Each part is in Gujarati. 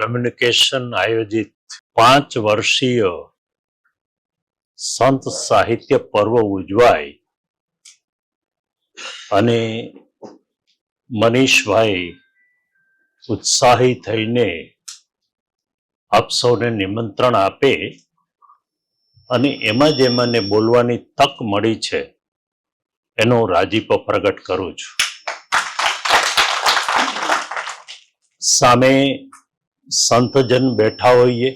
કમ્યુનિકેશન આયોજિત 5 વર્ષીય સંત સાહિત્ય પર્વ ઉજવાય અને મનીષભાઈ ઉત્સાહી થઈને આપ સૌને નિમંત્રણ આપે અને એમાં જે મને બોલવાની તક મળી છે એનો રાજીપો પ્રગટ કરું છું. સામે સંતજન બેઠા હોઈએ,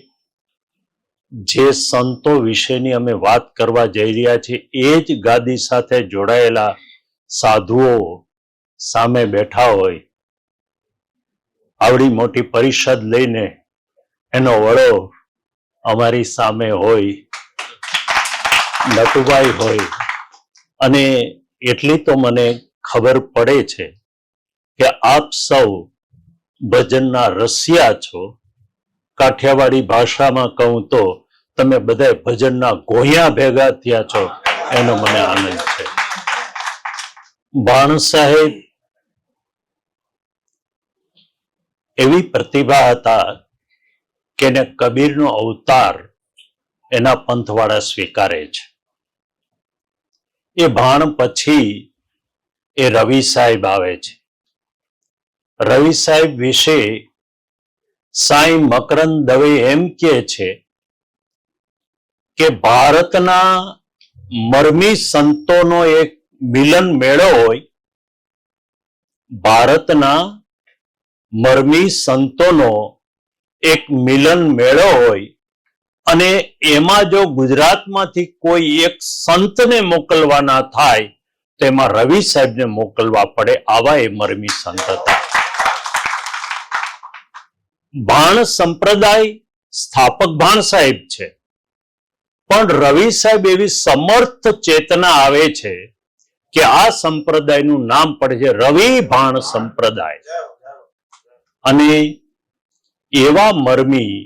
જે સંતો વિશેની અમે વાત કરવા જઈ રહ્યા છીએ એ જ ગાદી સાથે જોડાયેલા સાધુઓ સામે બેઠા હોય, આવડી મોટી પરિષદ લઈને એનો વડો અમારી સામે હોય, નટુભાઈ હોય, અને એટલી તો મને ખબર પડે છે કે આપ સૌ ભજનના રસિયા છો. કાઠિયાવાડી ભાષામાં કહું તો તમે બધા ભજનના ગોહિયા ભેગા થયા છો, એનો મને આનંદ છે. ભાણ સાહેબ એવી પ્રતિભા હતા કે એને કબીરનો અવતાર એના પંથવાળા સ્વીકારે છે. એ ભાણ પછી એ રવિ સાહેબ આવે છે. રવિ સાહેબ વિશે સાઈ મકરંદ દવે એમ કહે છે કે ભારતના મરમી સંતોનો એક મિલન મેળો હોય, ભારતના મરમી સંતોનો એક મિલન મેળો હોય અને એમાં જો ગુજરાતમાંથી કોઈ એક સંતને મોકલવાના થાય તો એમાં રવિ સાહેબને મોકલવા પડે. આવા એ મરમી સંત હતા. ભાણ સંપ્રદાય સ્થાપક ભાણ સાહેબ છે, પણ રવિ સાહેબ એવી સમર્થ ચેતના આવે છે કે આ સંપ્રદાયનું નામ પડે છે રવિ ભાણ સંપ્રદાય. અને એવા મરમી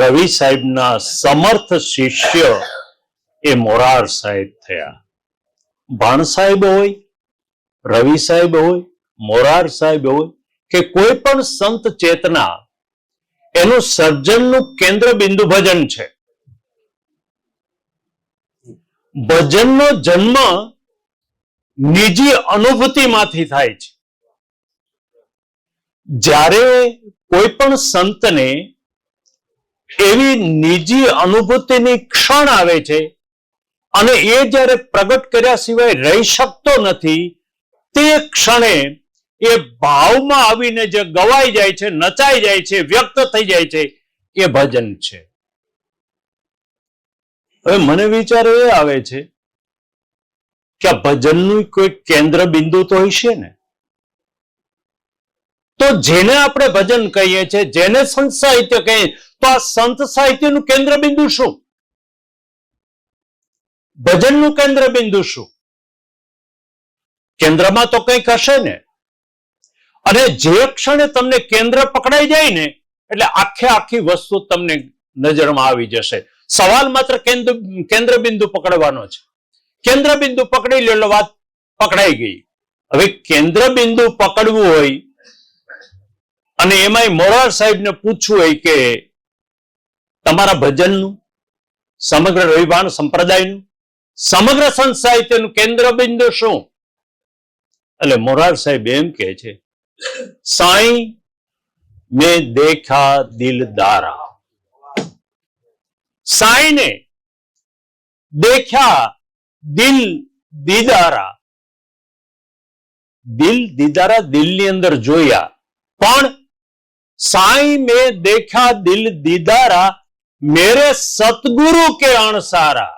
રવિ સાહેબના સમર્થ શિષ્ય એ મોરાર સાહેબ થયા. ભાણ સાહેબ હોય, રવિ સાહેબ હોય, મોરાર સાહેબ હોય કે કોઈ પણ સંત ચેતના, એનું સર્જનનું કેન્દ્ર બિંદુ ભજન છે. ભજનનો જન્મ નિજી અનુભૂતિમાંથી થાય છે. જ્યારે કોઈ પણ સંતને એવી નિજી અનુભૂતિની ક્ષણ આવે છે અને એ જ્યારે પ્રગટ કર્યા સિવાય રહી શકતો નથી, તે ક્ષણે એ ભાવમાં આવીને જે ગવાઈ જાય છે, નચાઈ જાય છે, વ્યક્ત થઈ જાય છે, એ ભજન છે. હવે મને વિચાર એ આવે છે કે આ ભજનનું કોઈ કેન્દ્ર બિંદુ તો હશે ને. તો જેને આપણે ભજન કહીએ છીએ, જેને સંત સાહિત્ય કહીએ, તો આ સંત સાહિત્યનું કેન્દ્ર બિંદુ શું? ભજનનું કેન્દ્ર બિંદુ શું? કેન્દ્રમાં તો કંઈક હશે ને. અને જે ક્ષણે તમને કેન્દ્ર પકડાઈ જાય ને એટલે આખી વસ્તુ તમને નજરમાં આવી જશે. સવાલ માત્ર કેન્દ્ર બિંદુ પકડવાનો છે. કેન્દ્ર બિંદુ પકડી લે એટલે વાત પકડાઈ ગઈ. હવે કેન્દ્ર બિંદુ પકડવું હોય અને એમાંય મોરાર સાહેબને પૂછવું હોય કે તમારા ભજનનું, સમગ્ર રવિભાણ સંપ્રદાયનું, સમગ્ર સંત સાહિત્યનું કેન્દ્ર બિંદુ શું? એટલે મોરાર સાહેબ એમ કહે છે, સાईं में देखा दिलदारा. साईं ने देखा दिल दीदारा. दिल दीदारा दिलની અંદર જોયા, પણ साईं में देखा दिल दीदारा मेरे सतगुरु के अणसारा.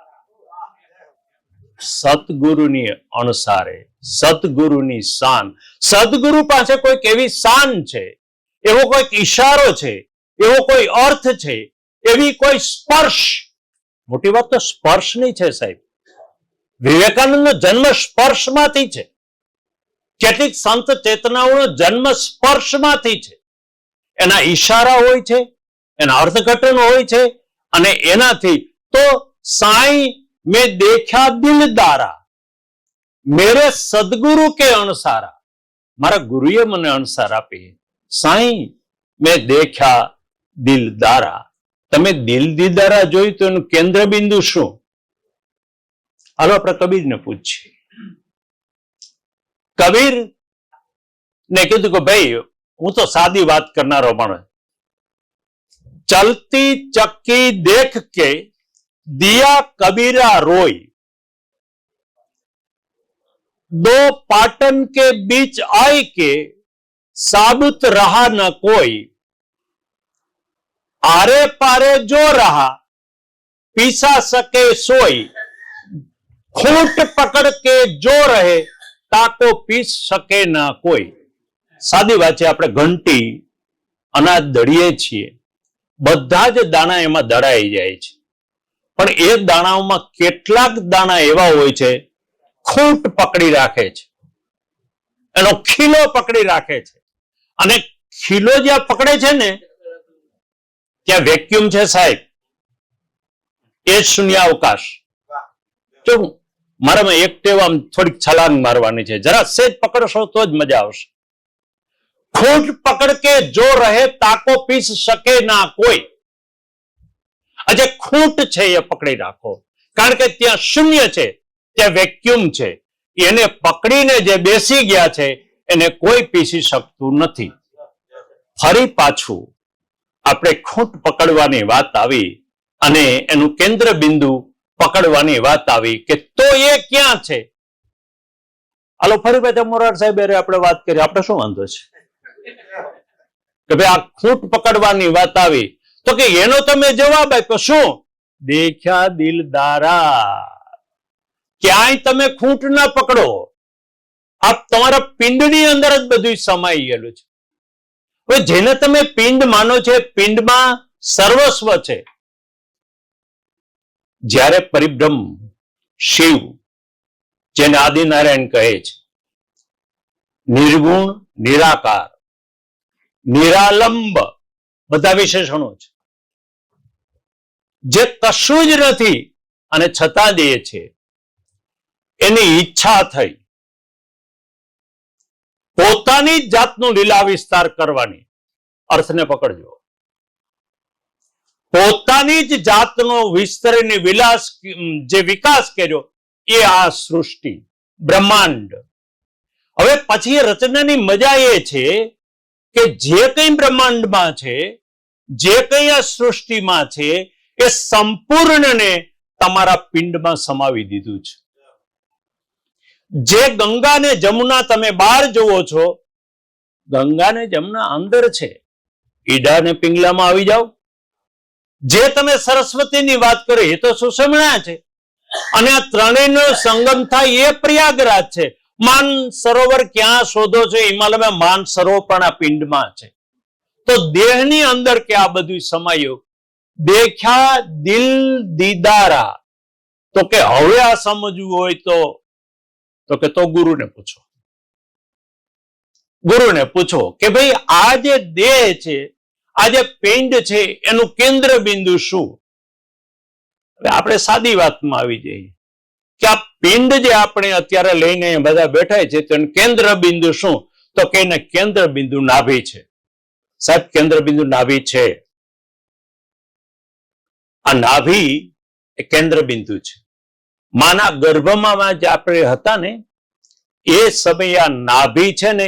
સતગુરુની અણસારે, સતગુરુની શાન. સદગુરુ પાસે કોઈક એવી શાન છે, એવો કોઈક ઈશારો છે, એવો કોઈ અર્થ છે, એવી કોઈ સ્પર્શ. મોટી વાત તો સ્પર્શ નહીં છે સાહેબ. વિવેકાનંદનો જન્મ સ્પર્શમાંથી છે. કેટલીક સંત ચેતનાઓનો જન્મ સ્પર્શમાંથી છે. એના ઈશારા હોય છે, એના અર્થઘટન હોય છે, અને એનાથી તો સાईं में देखा दिलदारा मेरे सदगुरु के अणसारा. મારા ગુરુએ મને અણસાર આપી. સાईं મેં દેખ્યા દિલદારા. તમે દિલ દીદારા જોયું તો એનું કેન્દ્ર બિંદુ શું? હાલો આપણે કબીરને પૂછીએ. કબીર ને કીધું કે ભાઈ હું તો સાદી વાત કરનારો માણસ, ચલતી ચક્કી દેખ કે દિયા કબીરા રોય, दो पाटन के बीच आए के साबुत रहा न कोई, आरे पारे जो रहा पीसा सके सोई, खूंट पकड़ के जो रहे ताको पीस सके ना કોઈ. સાદી વાત છે, આપણે ઘંટી અનાજ દળીએ છીએ, બધા જ દાણા એમાં દળાઈ જાય છે, પણ એ દાણાઓમાં કેટલાક દાણા એવા હોય છે ખૂંટ પકડી રાખે છે, એનો ખીલો પકડી રાખે છે, અને ખીલો જ્યાં પકડે છે ને ત્યાં વેક્યુમ છે સાહેબ, એ શૂન્યાવકાશ. જો મારામાં એક ટેવ આમ થોડીક છલાંગ મારવાની છે, જરા સેજ પકડશો તો જ મજા આવશે. ખૂંટ પકડ કે જો રહે તાકો પીસ શકે ના કોઈ. આજે ખૂંટ છે એ પકડી રાખો, કારણ કે ત્યાં શૂન્ય છે, ત્યાં વેક્યુમ છે. એને પકડીને જે બેસી ગયા છે એને કોઈ પીસી શકતું નથી. ફરી પાછું આપણે ખૂંટ પકડવાની વાત આવી અને એનું કેન્દ્ર બિંદુ પકડવાની વાત આવી કે તો એ ક્યાં છે? હાલો ફરી પાછા મોરાર સાહેબ આપણે વાત કરી, આપણે શું વાંધો છે કે ભાઈ આ ખૂંટ પકડવાની વાત આવી તો કે એનો તમે જવાબ આપ્યો શું? દેખ્યા દિલદારા. ક્યાંય તમે ખૂંટ ના પકડો, આ તમારા પિંડની અંદર જ બધું સમાઈ ગયેલું છે. હવે જેને તમે પિંડ માનો છે, પિંડમાં સર્વસ્વ છે. જ્યારે પરિબ્રહ્મ શિવ, જેને આદિનારાયણ કહે છે, નિર્ગુણ, નિરાકાર, નિરાલંબ, બધા વિશેષણો છે, જે કશું જ નથી અને છતાં દે છે. એની ઈચ્છા થઈ પોતાની જાતનું લીલા વિસ્તાર કરવાની. અર્થને પકડજો. પોતાની જ જાતનો વિસ્તરીને વિલાસ જે વિકાસ કર્યો એ આ સૃષ્ટિ બ્રહ્માંડ. હવે પછી રચનાની મજા એ છે કે જે કંઈ બ્રહ્માંડમાં છે, જે કંઈ આ સૃષ્ટિમાં છે, એ સંપૂર્ણને તમારા પિંડમાં સમાવી દીધું છે. જે ગંગા ને જમુના તમે બહાર જુઓ છો, ગંગા ને જમુના અંદર છે. ઈડા ને પિંગલામાં આવી જાઓ. જે તમે સરસ્વતીની વાત કરો એ તો સુષમણા છે, અને આ ત્રણેયનો સંગમ થાય એ પ્રયાગરાજ છે. માન સરોવર ક્યાં શોધો છો? હિમાલયમાં માન સરોવર પણ આ પિંડમાં છે. તો દેહની અંદર કે આ બધું સમાયું. દેખ્યા દિલ દીદારા. તો કે હવે આ સમજવું હોય તો કે તો ગુરુને પૂછો. ગુરુને પૂછો કે ભાઈ આ જે દેહ છે, આ જે પિંડ છે, એનું કેન્દ્ર બિંદુ શું? આપણે સાદી વાતમાં આવી જઈએ કે આ પિંડ જે આપણે અત્યારે લઈને બધા બેઠા છે તેનું કેન્દ્ર બિંદુ શું? તો કે એને કેન્દ્ર બિંદુ નાભી છે. સાહેબ કેન્દ્ર બિંદુ નાભી છે. આ નાભી એ કેન્દ્ર બિંદુ છે. માના ગર્ભમાં જે આપણે હતા ને એ સમયે આ નાભી છે ને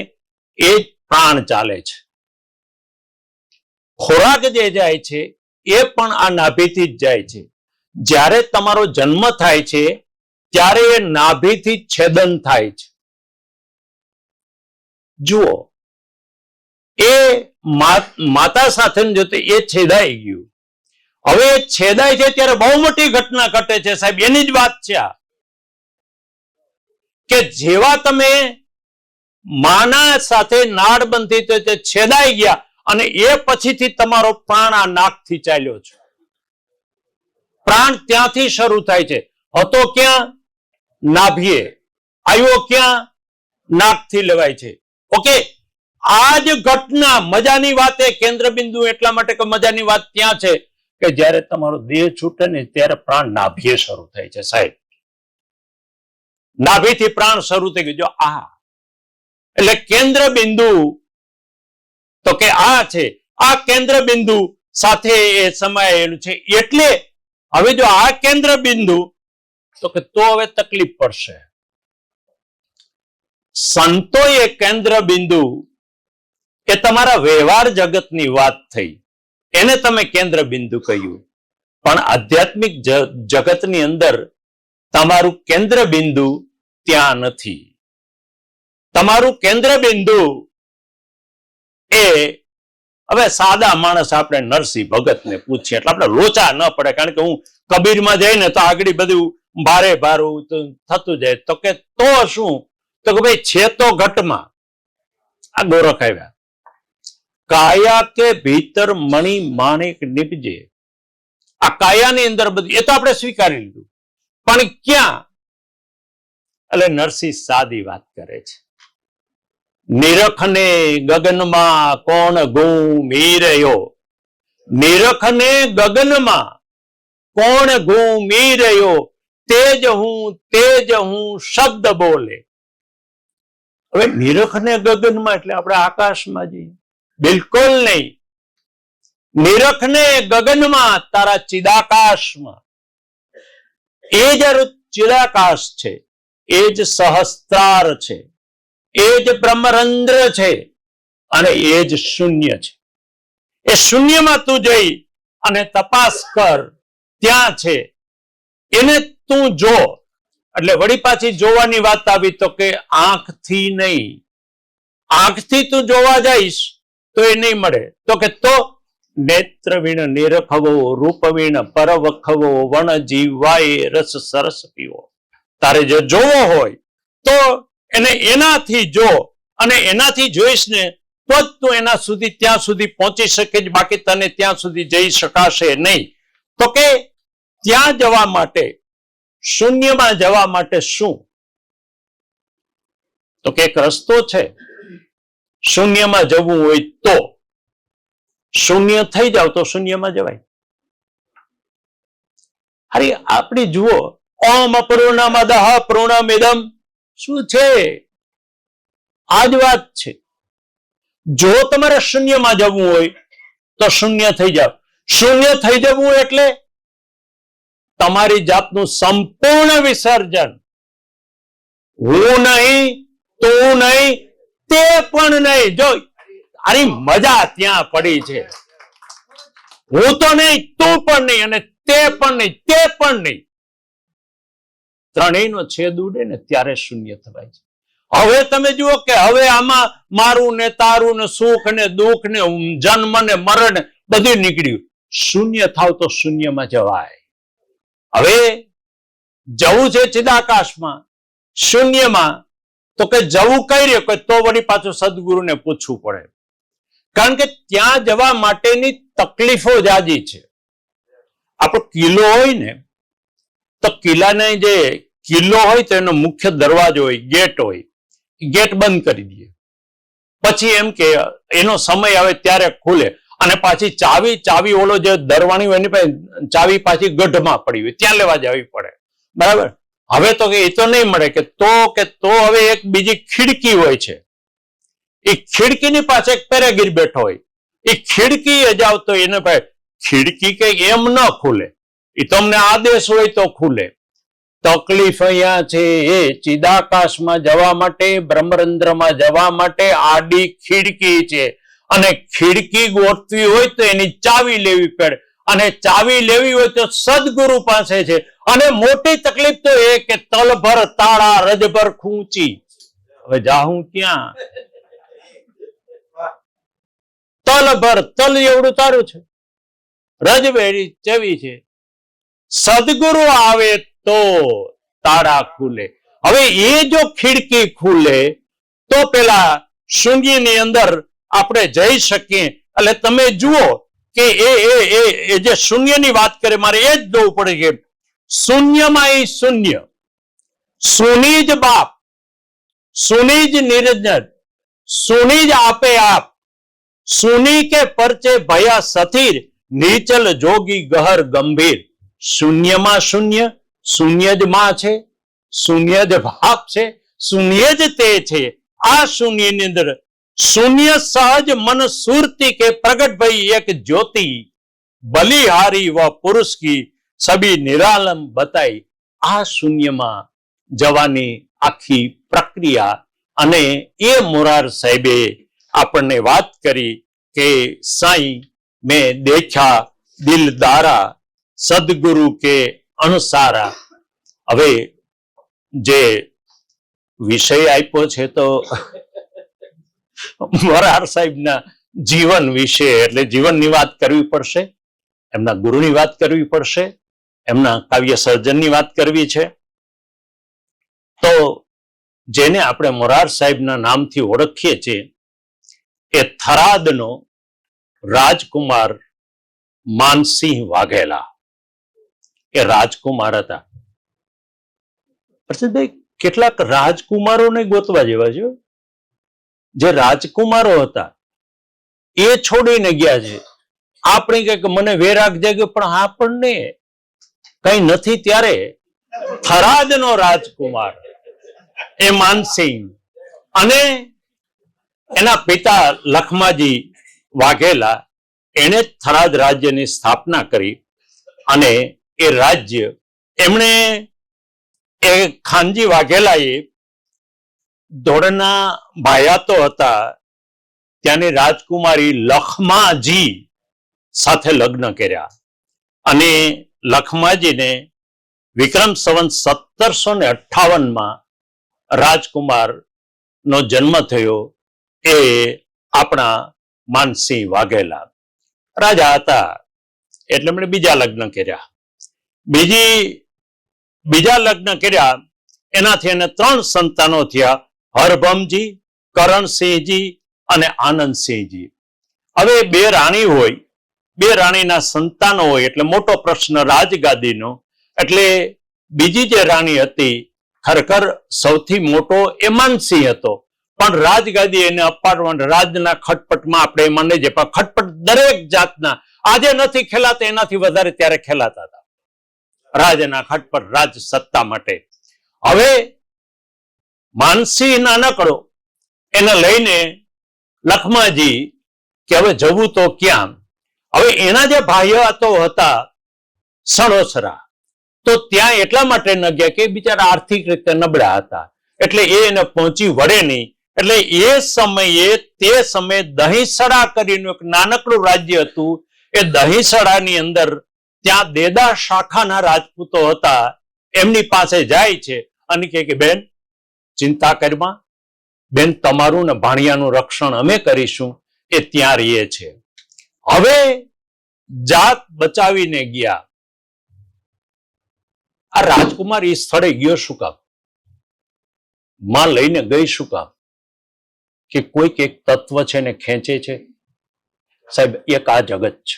એ જ પ્રાણ ચાલે છે. ખોરાક જે જાય છે એ પણ આ નાભીથી જ જાય છે. જ્યારે તમારો જન્મ થાય છે ત્યારે એ નાભીથી છેદન થાય છે. જુઓ, એ માતા સાથે જોતે એ છેદાઈ ગયું. હવે છેદાય છે ત્યારે બહુ મોટી ઘટના ઘટે છે સાહેબ. એની જ વાત છે આ કે જેવા તમે માના સાથે નાળ બંધી તે છેદાઈ ગયા અને એ પછીથી તમારો પ્રાણ આ નાકથી ચાલ્યો છે. પ્રાણ ત્યાંથી શરૂ થાય છે. હતો ક્યાં? નાભીએ. આવ્યો ક્યાં? નાકથી લેવાય છે. ઓકે, આ જ ઘટના મજાની વાત એ કેન્દ્ર બિંદુ એટલા માટે કે મજાની વાત ત્યાં છે કે જ્યારે તમારો દેહ છૂટે ને ત્યારે પ્રાણ નાભીએ શરૂ થાય છે સાહેબ. નાભીથી પ્રાણ શરૂ થઈ ગયું. જો આ એટલે કેન્દ્ર બિંદુ તો કે આ છે. આ કેન્દ્ર બિંદુ સાથે એ સમાયેલું છે. એટલે હવે જો આ કેન્દ્ર બિંદુ તો હવે તકલીફ પડશે. સંતોએ કેન્દ્ર બિંદુ કે તમારા વ્યવહાર જગતની વાત થઈ, એને તમે કેન્દ્ર બિંદુ કહ્યું, પણ આધ્યાત્મિક જગતની અંદર તમારું કેન્દ્ર બિંદુ ત્યાં નથી. તમારું કેન્દ્ર બિંદુ એ હવે સાદા માણસ આપણે નરસિંહ ભગતને પૂછીએ એટલે આપણે લોચા ન પડે, કારણ કે હું કબીરમાં જઈને તો આગળ બધું ભારે ભારું થતું જાય. તો કે તો શું? તો કે ભાઈ છે તો ઘટમાં. આ ગોરખ આવ્યા. કાયા કે ભીતર મણિ માણેક નિપજે. આ કાયાની અંદર બધું એ તો આપણે સ્વીકારી લીધું, પણ ક્યાં? એટલે નરસિંહ સાદી વાત કરે છે. નિરખને ગગનમાં કોણ ઘૂમી રહ્યો, નિરખને ગગનમાં કોણ ઘૂમી રહ્યો, તેજ હું શબ્દ બોલે. હવે નિરખને ગગનમાં એટલે આપણે આકાશમાં જઈએ? બિલકુલ નહીં. નિરખને ગગનમાં તારા ચિદાકાશમાં. એ જ ચિદાકાશ છે, એ જ સહસ્ત્રાર છે, એ જ બ્રહ્મરંધ્ર છે, અને એ જ શૂન્ય છે. એ શૂન્યમાં તું જઈ અને તપાસ કર, ત્યાં છે. એને તું જો. એટલે વળી પાછી જોવાની વાત આવી તો કે આંખથી નહીં. આંખથી તું જોવા જઈશ તો એ નહીં મળે. તો કે તો નેત્ર વીણ નિરખવો, રૂપ વીણ પરવખવો, વણ જીવાય રસ સરસ પીવો. તારે જો જોવો હોય તો એને એનાથી જો, અને એનાથી જોઈશ ને તો જ તું એના સુધી ત્યાં સુધી પહોંચી શકે, બાકી તને ત્યાં સુધી જઈ શકાશે નહીં. તો કે ત્યાં જવા માટે, શૂન્યમાં જવા માટે શું? તો કે એક રસ્તો છે. શૂન્યમાં જવું હોય તો શૂન્ય થઈ જાવ તો શૂન્યમાં જવાય. અરે આપણી જુઓ, ઓમ પૂર્ણમદઃ પૂર્ણમિદં શું છે? આ જ વાત છે. જો તમારે શૂન્યમાં જવું હોય તો શૂન્ય થઈ જાવ. શૂન્ય થઈ જવું એટલે તમારી જાતનું સંપૂર્ણ વિસર્જન. હું નહીં, તું નહીં, તે પણ નહીં. જો આની મજા ત્યાં પડી છે. હું તો નહીં, તું પણ નહીં, અને તે પણ નહીં, તે પણ નહીં. ત્રણેયનો છેદ ઉડે ને ત્યારે શૂન્ય થવાય છે. હવે તમે જુઓ કે હવે આમાં મારું ને તારું ને સુખ ને દુઃખ ને જન્મ ને મરણ બધું નીકળ્યું. શૂન્ય થાવ તો શૂન્યમાં જવાય. હવે જવું છે ચિદાકાશમાં, શૂન્યમાં, તો કે જવું કઈ રહ્યો? તો વળી પાછું સદગુરુને પૂછવું પડે, કારણ કે ત્યાં જવા માટેની તકલીફો જાજી છે. આપણો કિલ્લો હોય ને, તો કિલ્લાને જે કિલ્લો હોય તો એનો મુખ્ય દરવાજો હોય, ગેટ હોય, ગેટ બંધ કરી દઈએ. પછી એમ કે એનો સમય આવે ત્યારે ખુલે, અને પાછી ચાવી ઓલો જે દરવાણી હોય એની પાસે ચાવી પાછી ગઢમાં પડી હોય ત્યાં લેવા જવી પડે. બરાબર? હવે તો એ તો નહીં મળે. કે તો હવે એક બીજી ખિડકી હોય છે. એ ખિડકીની પાસે એક પેરેગીર બેઠો હોય. એ ખિડકી જાવ તો એને ભાઈ ખિડકી કઈ એમ ન ખુલે. એ તમને આદેશ હોય તો ખુલે. તકલીફ અહીંયા છે એ ચિદાકાશમાં જવા માટે, બ્રહ્મરંધ્રમાં જવા માટે આડી ખિડકી છે, અને ખિડકી ગોઠવી હોય તો એની ચાવી લેવી પડે, અને ચાવી લેવી હોય તો સદગુરુ પાસે છે. અને મોટી તકલીફ તો એ કે તલભર તાળા રજભર ખૂંચી. હવે જાહું ક્યાં? તલભર તલ એવડું તારું છે, રજભેરી ચેવી છે. સદગુરુ આવે તો તાળા ખુલે. હવે એ જો ખિડકી ખુલે તો પેલા શૂન્યની અંદર આપણે જઈ શકીએ. એટલે તમે જુઓ કે એ જે શૂન્યની વાત કરે, મારે એ જ જોવું પડે કે શૂન્યમાં એ શૂન્ય, સુની જ બાપ, સુની જ નિરંજન, સુની જ આપે આપ, સુની કે પરચે ભયા સથીર, નીચલ જોગી ગહર ગંભીર. શૂન્યમાં શૂન્ય, શૂન્ય જ માં છે, શૂન્ય જ બાપ છે, શૂન્ય જ તે છે. આ શૂન્યની અંદર शून्य सहज मन सुरती के प्रगट भई एक ज्योति बलिहारी व पुरुष की छवि निरालम बताई. આ શૂન્યમાં જવાની આખી પ્રક્રિયા અને એ મોરાર સાહેબે આપણને વાત કરી કે સાઈ મેં દેખ્યા દિલદારા સદગુરુ કે અણસારા. હવે જે વિષય આપ્યો છે તો મોરાર સાહેબના જીવન વિશે, એટલે જીવનની વાત કરવી પડશે, એમના ગુરુની વાત કરવી પડશે, એમના કાવ્ય સર્જનની વાત કરવી છે. તો જેને આપણે મોરાર સાહેબના નામથી ઓળખીએ છીએ એ થરાદનો રાજકુમાર માનસિંહ વાઘેલા એ રાજકુમાર હતા. પ્રસિદ્ધભાઈ, કેટલાક રાજકુમારોને ગોતવા જેવા છે. જે રાજકુમારો હતા એ છોડીને ગયા છે. આપણે કે મને વેરાગ જાગ્યો, પણ આપણને કઈ નથી ત્યારે થરાદનો રાજકુમાર એ માનસિંહ અને એના પિતા લખમાજી વાઘેલા, એણે થરાદ રાજ્યની સ્થાપના કરી અને એ રાજ્ય એમણે એ ખાનજી વાઘેલાએ ધોળના ભાયાતો હતા ત્યાંની રાજકુમારી લખમાજી સાથે લગ્ન કર્યા અને લખમાજીને વિક્રમ સંવત 1758 રાજકુમાર નો જન્મ થયો. એ આપણા માનસિંહ વાઘેલા રાજા હતા એટલે એમણે બીજા લગ્ન કર્યા. બીજા લગ્ન કર્યા એનાથી એને 3 સંતાનો થયા, હરભમજી, કરણસિંહજી અને આનંદસિંહજી. હવે 2 રાણી હોય, 2 રાણીના સંતાનો હોય એટલે મોટો પ્રશ્ન રાજગાદીનો. એટલે બીજી જે રાણી હતી ખરેખર સૌથી મોટો એ માનસિંહ હતો, પણ રાજગાદી એને અપાડવા રાજના ખટપટમાં આપણે એમાં નહીં, પણ ખટપટ દરેક જાતના આજે નથી ખેલાતા, એનાથી વધારે ત્યારે ખેલાતા હતા રાજના ખટપટ, રાજ સત્તા માટે. હવે માનસિંહ નાનકડો એને લઈને લખમાજી કે હવે જવું તો ક્યાં. હવે એના જે ભાઈઓ હતા સણોસરા, તો ત્યાં એટલા માટે ન ગયા કે બિચારા આર્થિક રીતે નબળા હતા એટલે એને પહોંચી વળે નહીં. એટલે એ સમયે તે સમયે દહીંસડા કરીને એક નાનકડું રાજ્ય હતું. એ દહીંસડાની અંદર ત્યાં દેદા શાખાના રાજપૂતો હતા. એમની પાસે જાય છે અને કે બેન ચિંતા કરમાં, બેન તમારું ને ભાણિયાનું રક્ષણ અમે કરીશું. એ ત્યાં રહીએ છે. હવે જાત બચાવીને ગયા. આ રાજકુમાર એ સ્થળે ગયો શું કામ? માં લઈને ગઈ શું કામ? કે કોઈક એક તત્વ છે ને ખેંચે છે. સાહેબ, એક આ જગત છે,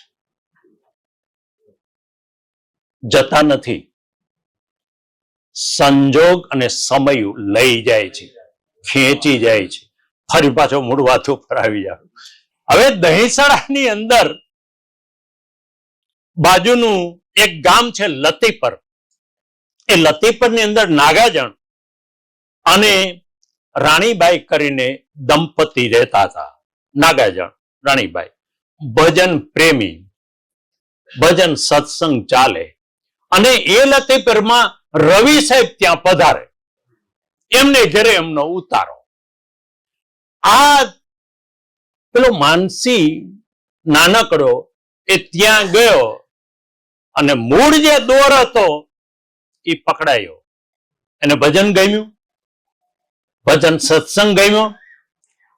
જતા નથી, સંજોગ અને સમય લઈ જાય છે, ખેંચી જાય છે, ફરી પાછો મૂળ વાત ઉપર આવી જાય. હવે દહીંસડાની અંદર બાજુનું એક ગામ છે લતીપર. એ લતીપરની અંદર નાગાજણ અને રાણીબાઈ કરીને દંપતી રહેતા હતા. નાગાજણ રાણીબાઈ ભજન પ્રેમી, ભજન સત્સંગ ચાલે. અને એ લતીપરમાં રવિ સાહેબ ત્યાં પધારે, એમને ઘરે એમનો ઉતારો. આ પેલો માનસી નાનકડો એ ત્યાં ગયો અને મૂળ જે દોર હતો એ પકડાયો. એને ભજન ગમ્યું, ભજન સત્સંગ ગમ્યો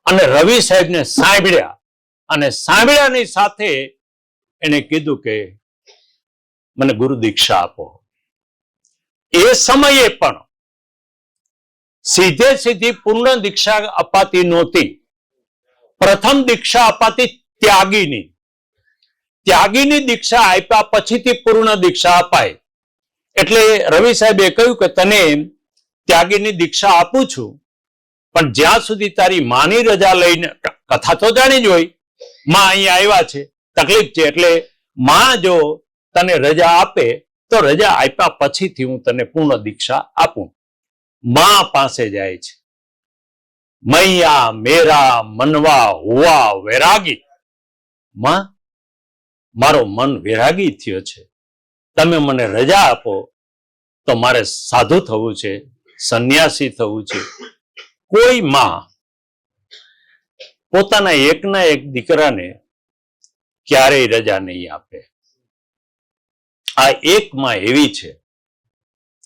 અને રવિ સાહેબને સાંભળ્યા. અને સાંભળ્યાની સાથે એને કીધું કે મને ગુરુ દીક્ષા આપો. એ સમયે પણ સીધી પૂર્ણ દીક્ષા અપાતી નહોતી. પ્રથમ દીક્ષા અપાતી ત્યાગીની. ત્યાગીની દીક્ષા આપ્યા પછીથી પૂર્ણ દીક્ષા અપાય. એટલે રવિ સાહેબે કહ્યું કે તને ત્યાગીની દીક્ષા આપું છું, પણ જ્યાં સુધી તારી માની રજા લઈને, કથા તો જાણી જ હોય, માં અહીંયા આવ્યા છે, તકલીફ છે, એટલે માં જો તને રજા આપે તો રજા આપ્યા પછીથી હું તને પૂર્ણ દીક્ષા આપું. માં પાસે જાય છે. મૈયા મેરા મનવા હુઆ વૈરાગી, માં મારો મન વૈરાગી થયો છે, તમે મને રજા આપો તો મારે સાધુ થવું છે, સંન્યાસી થવું છે. કોઈ માં પોતાના એકના એક દીકરાને ક્યારેય રજા નહીં આપે. આ એક માં એવી છે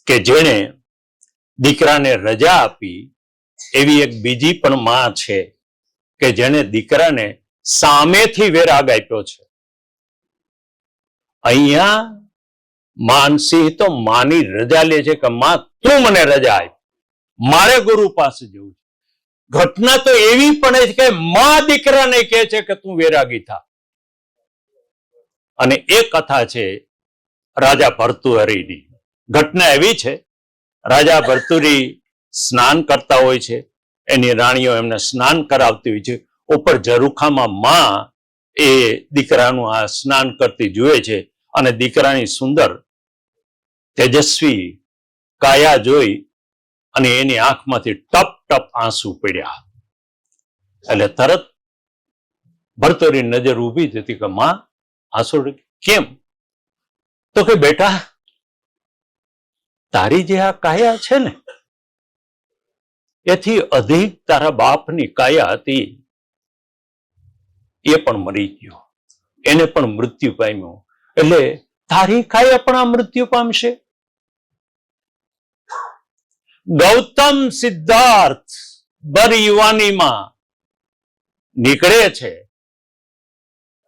કે જેણે દીકરાને રજા આપી. એવી એક બીજી પણ માં છે કે જેણે દીકરાને સામેથી વેરાગ આપ્યો છે. અહીંયા માનસિંહ તો માની રજા લે છે કે માં તું મને રજા આપ, મારે ગુરુ પાસે જવું છે. ઘટના તો એવી પણ છે કે માં દીકરાને કહે છે કે તું વેરાગી થા. અને એ કથા છે રાજા ભર્તુહરીની. ઘટના એવી છે, રાજા ભર્તુહરી સ્નાન કરતા હોય છે, એની રાણીઓ એમને સ્નાન કરાવતી હોય છે. ઉપર ઝરૂખામાં માં એ દીકરાનું આ સ્નાન કરતી જુએ છે અને દીકરાની સુંદર તેજસ્વી કાયા જોઈ અને એની આંખમાંથી ટપ ટપ આંસુ પડ્યા. એટલે તરત ભર્તુહરી નજર ઊભી થતી કે માં આંસુ કેમ? તો કે બેટા, તારી જે આ કાયા છે ને એથી અધિક તારા બાપની કાયા હતી એ પણ મરી ગયો, એને પણ મૃત્યુ પામ્યું, એટલે તારી કાયા પણ આ મૃત્યુ પામશે. ગૌતમ સિદ્ધાર્થ બર યુવાનીમાં નીકળે છે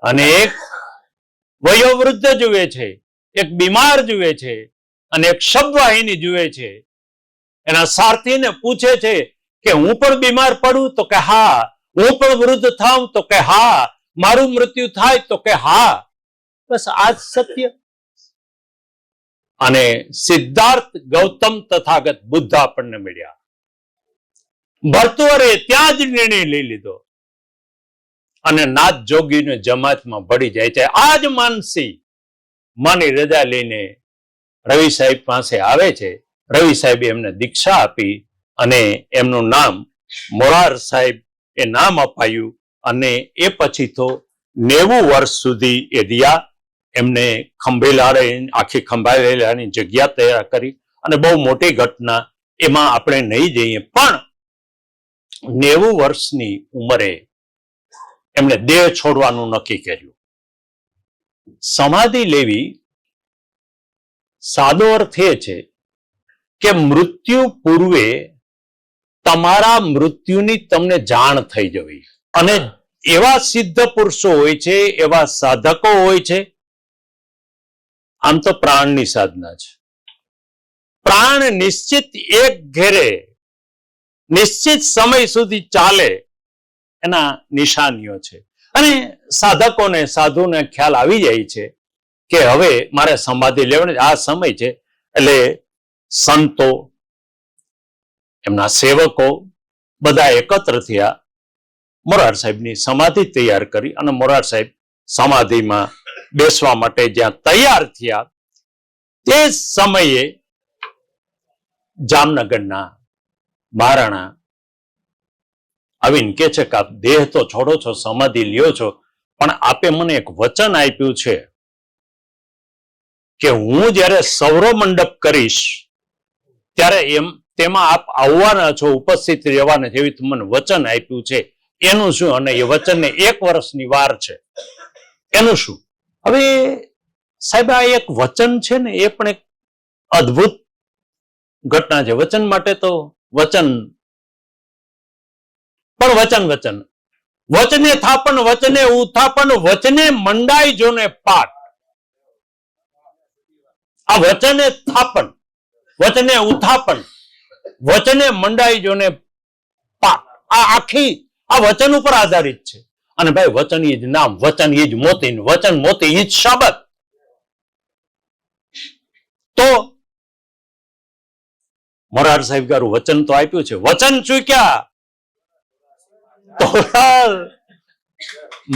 અને એક વયોવૃદ્ધ જુએ છે, એક બીમાર જુએ છે અને એક શબવાહિની જુએ છે. એના સારથીને પૂછે છે કે હું પણ બીમાર પડું? તો કે હા. હું પણ વૃદ્ધ થાઉં? તો કે હા. મારું મૃત્યુ થાય? તો કે હા. બસ આ જ સત્ય. અને સિદ્ધાર્થ ગૌતમ તથાગત બુદ્ધ આપણને મળ્યા. ભર્તુહરીએ ત્યાં જ નિર્ણય લઈ લીધો અને નાથ જોગીને જમાતમાં ભળી જાય છે. આ જ માનસી માની રજા લઈને રવિ સાહેબ પાસે આવે છે. રવિ સાહેબે એમને દીક્ષા આપી અને એમનું નામ મોરાર સાહેબ એ નામ અપાયું. અને એ પછી તો 90 વર્ષ સુધી એ રહ્યા. એમને ખંભેલાડે આખી ખંભાળેલાની જગ્યા તૈયાર કરી અને બહુ મોટી ઘટના, એમાં આપણે નહીં જઈએ. પણ 90 વર્ષની ઉંમરે એમણે દેહ છોડવાનું નક્કી કર્યું. સમાધિ લેવી સાદો અર્થ એ છે કે મૃત્યુ પૂર્વે તમારા મૃત્યુની તમને જાણ થઈ જવી. અને એવા સિદ્ધ પુરુષો હોય છે, એવા સાધકો હોય છે. આમ તો પ્રાણની સાધના છે. પ્રાણ નિશ્ચિત એક ઘેરે નિશ્ચિત સમય સુધી ચાલે એના નિશાનીઓ છે. અને સાધકોને સાધુને ખ્યાલ આવી જાય છે કે હવે મારે સમાધિ લેવાની આ સમય છે. એટલે સંતો, એમના સેવકો બધા એકત્ર થયા, મોરાર સાહેબની સમાધિ તૈયાર કરી અને મોરાર સાહેબ સમાધિમાં બેસવા માટે જ્યાં તૈયાર થયા તે સમયે જામનગરના મહારાણા આવીને કે છે કે આપ દેહ તો છોડો છો, સમાધિ લ્યો છો, પણ આપે મને એક વચન આપ્યું છે કે હું જ્યારે સૌરમંડપ કરીશ ત્યારે તેમાં આપ આવવાના છો, ઉપસ્થિત રહેવાના છે, એવી મને વચન આપ્યું છે. એનું શું? અને એ વચનને 1 વર્ષની વાર છે. એનું શું? હવે સાહેબ આ એક વચન છે ને એ પણ એક અદ્ભુત ઘટના છે. વચન માટે તો વચન પણ વચન વચને થાપન વચને ઉથાપન વચને મંડાઈ જોને પાટ. આ વચને થાપન, વચને ઉથાપન, વચને મંડાઈ જોને પાટ, આ આખી આ વચન ઉપર આધારિત છે. અને ભાઈ વચન ઈ જ નામ, વચન ઈ જ મોતી, વચન મોતી ઈ જ શબ્દ. તો મોરાર સાહેબ ગારું વચન તો આપ્યું છે, વચન ચૂક્યા તો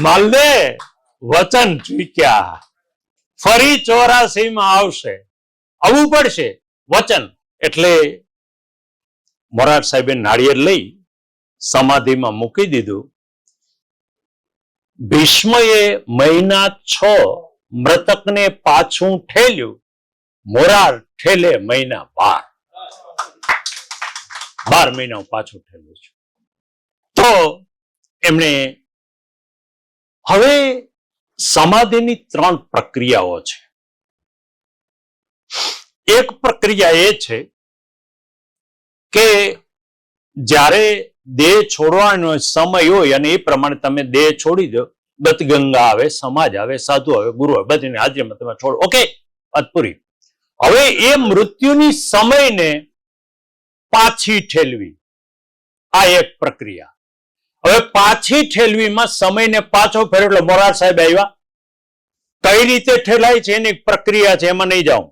માલદે વચન ચૂક્યા. ફરી 84 માં આવશે, આવવું પડશે વચન. એટલે મોરાર સાહેબે નાળિયેર લઈ સમાધિમાં મૂકી દીધું. ભીષ્મએ મહિના 6 મૃતકને પાછું ઠેલ્યું. મોરાર ઠેલે મહિના 12 મહિના પાછું ઠેલ્યું છે. તો એમણે હવે સમાધિની 3 પ્રક્રિયાઓ છે. એક પ્રક્રિયા એ છે કે જ્યારે દેહ છોડવાનો સમય હોય અને એ પ્રમાણે તમે દેહ છોડી દો, દત્તગંગા આવે, સમાજ આવે, સાધુ આવે, ગુરુ આવે, બધીની હાજરીમાં તમે છોડો. ઓકે, વાત પૂરી. હવે એ મૃત્યુની સમયને પાછી ઠેલવી, આ એક પ્રક્રિયા. હવે પાછી ઠેલવીમાં સમયને પાછો ફેરવો. એટલે મોરાર સાહેબ આવ્યા, કઈ રીતે ઠેલાય છે એની પ્રક્રિયા છે, એમાં નહીં જાઉં.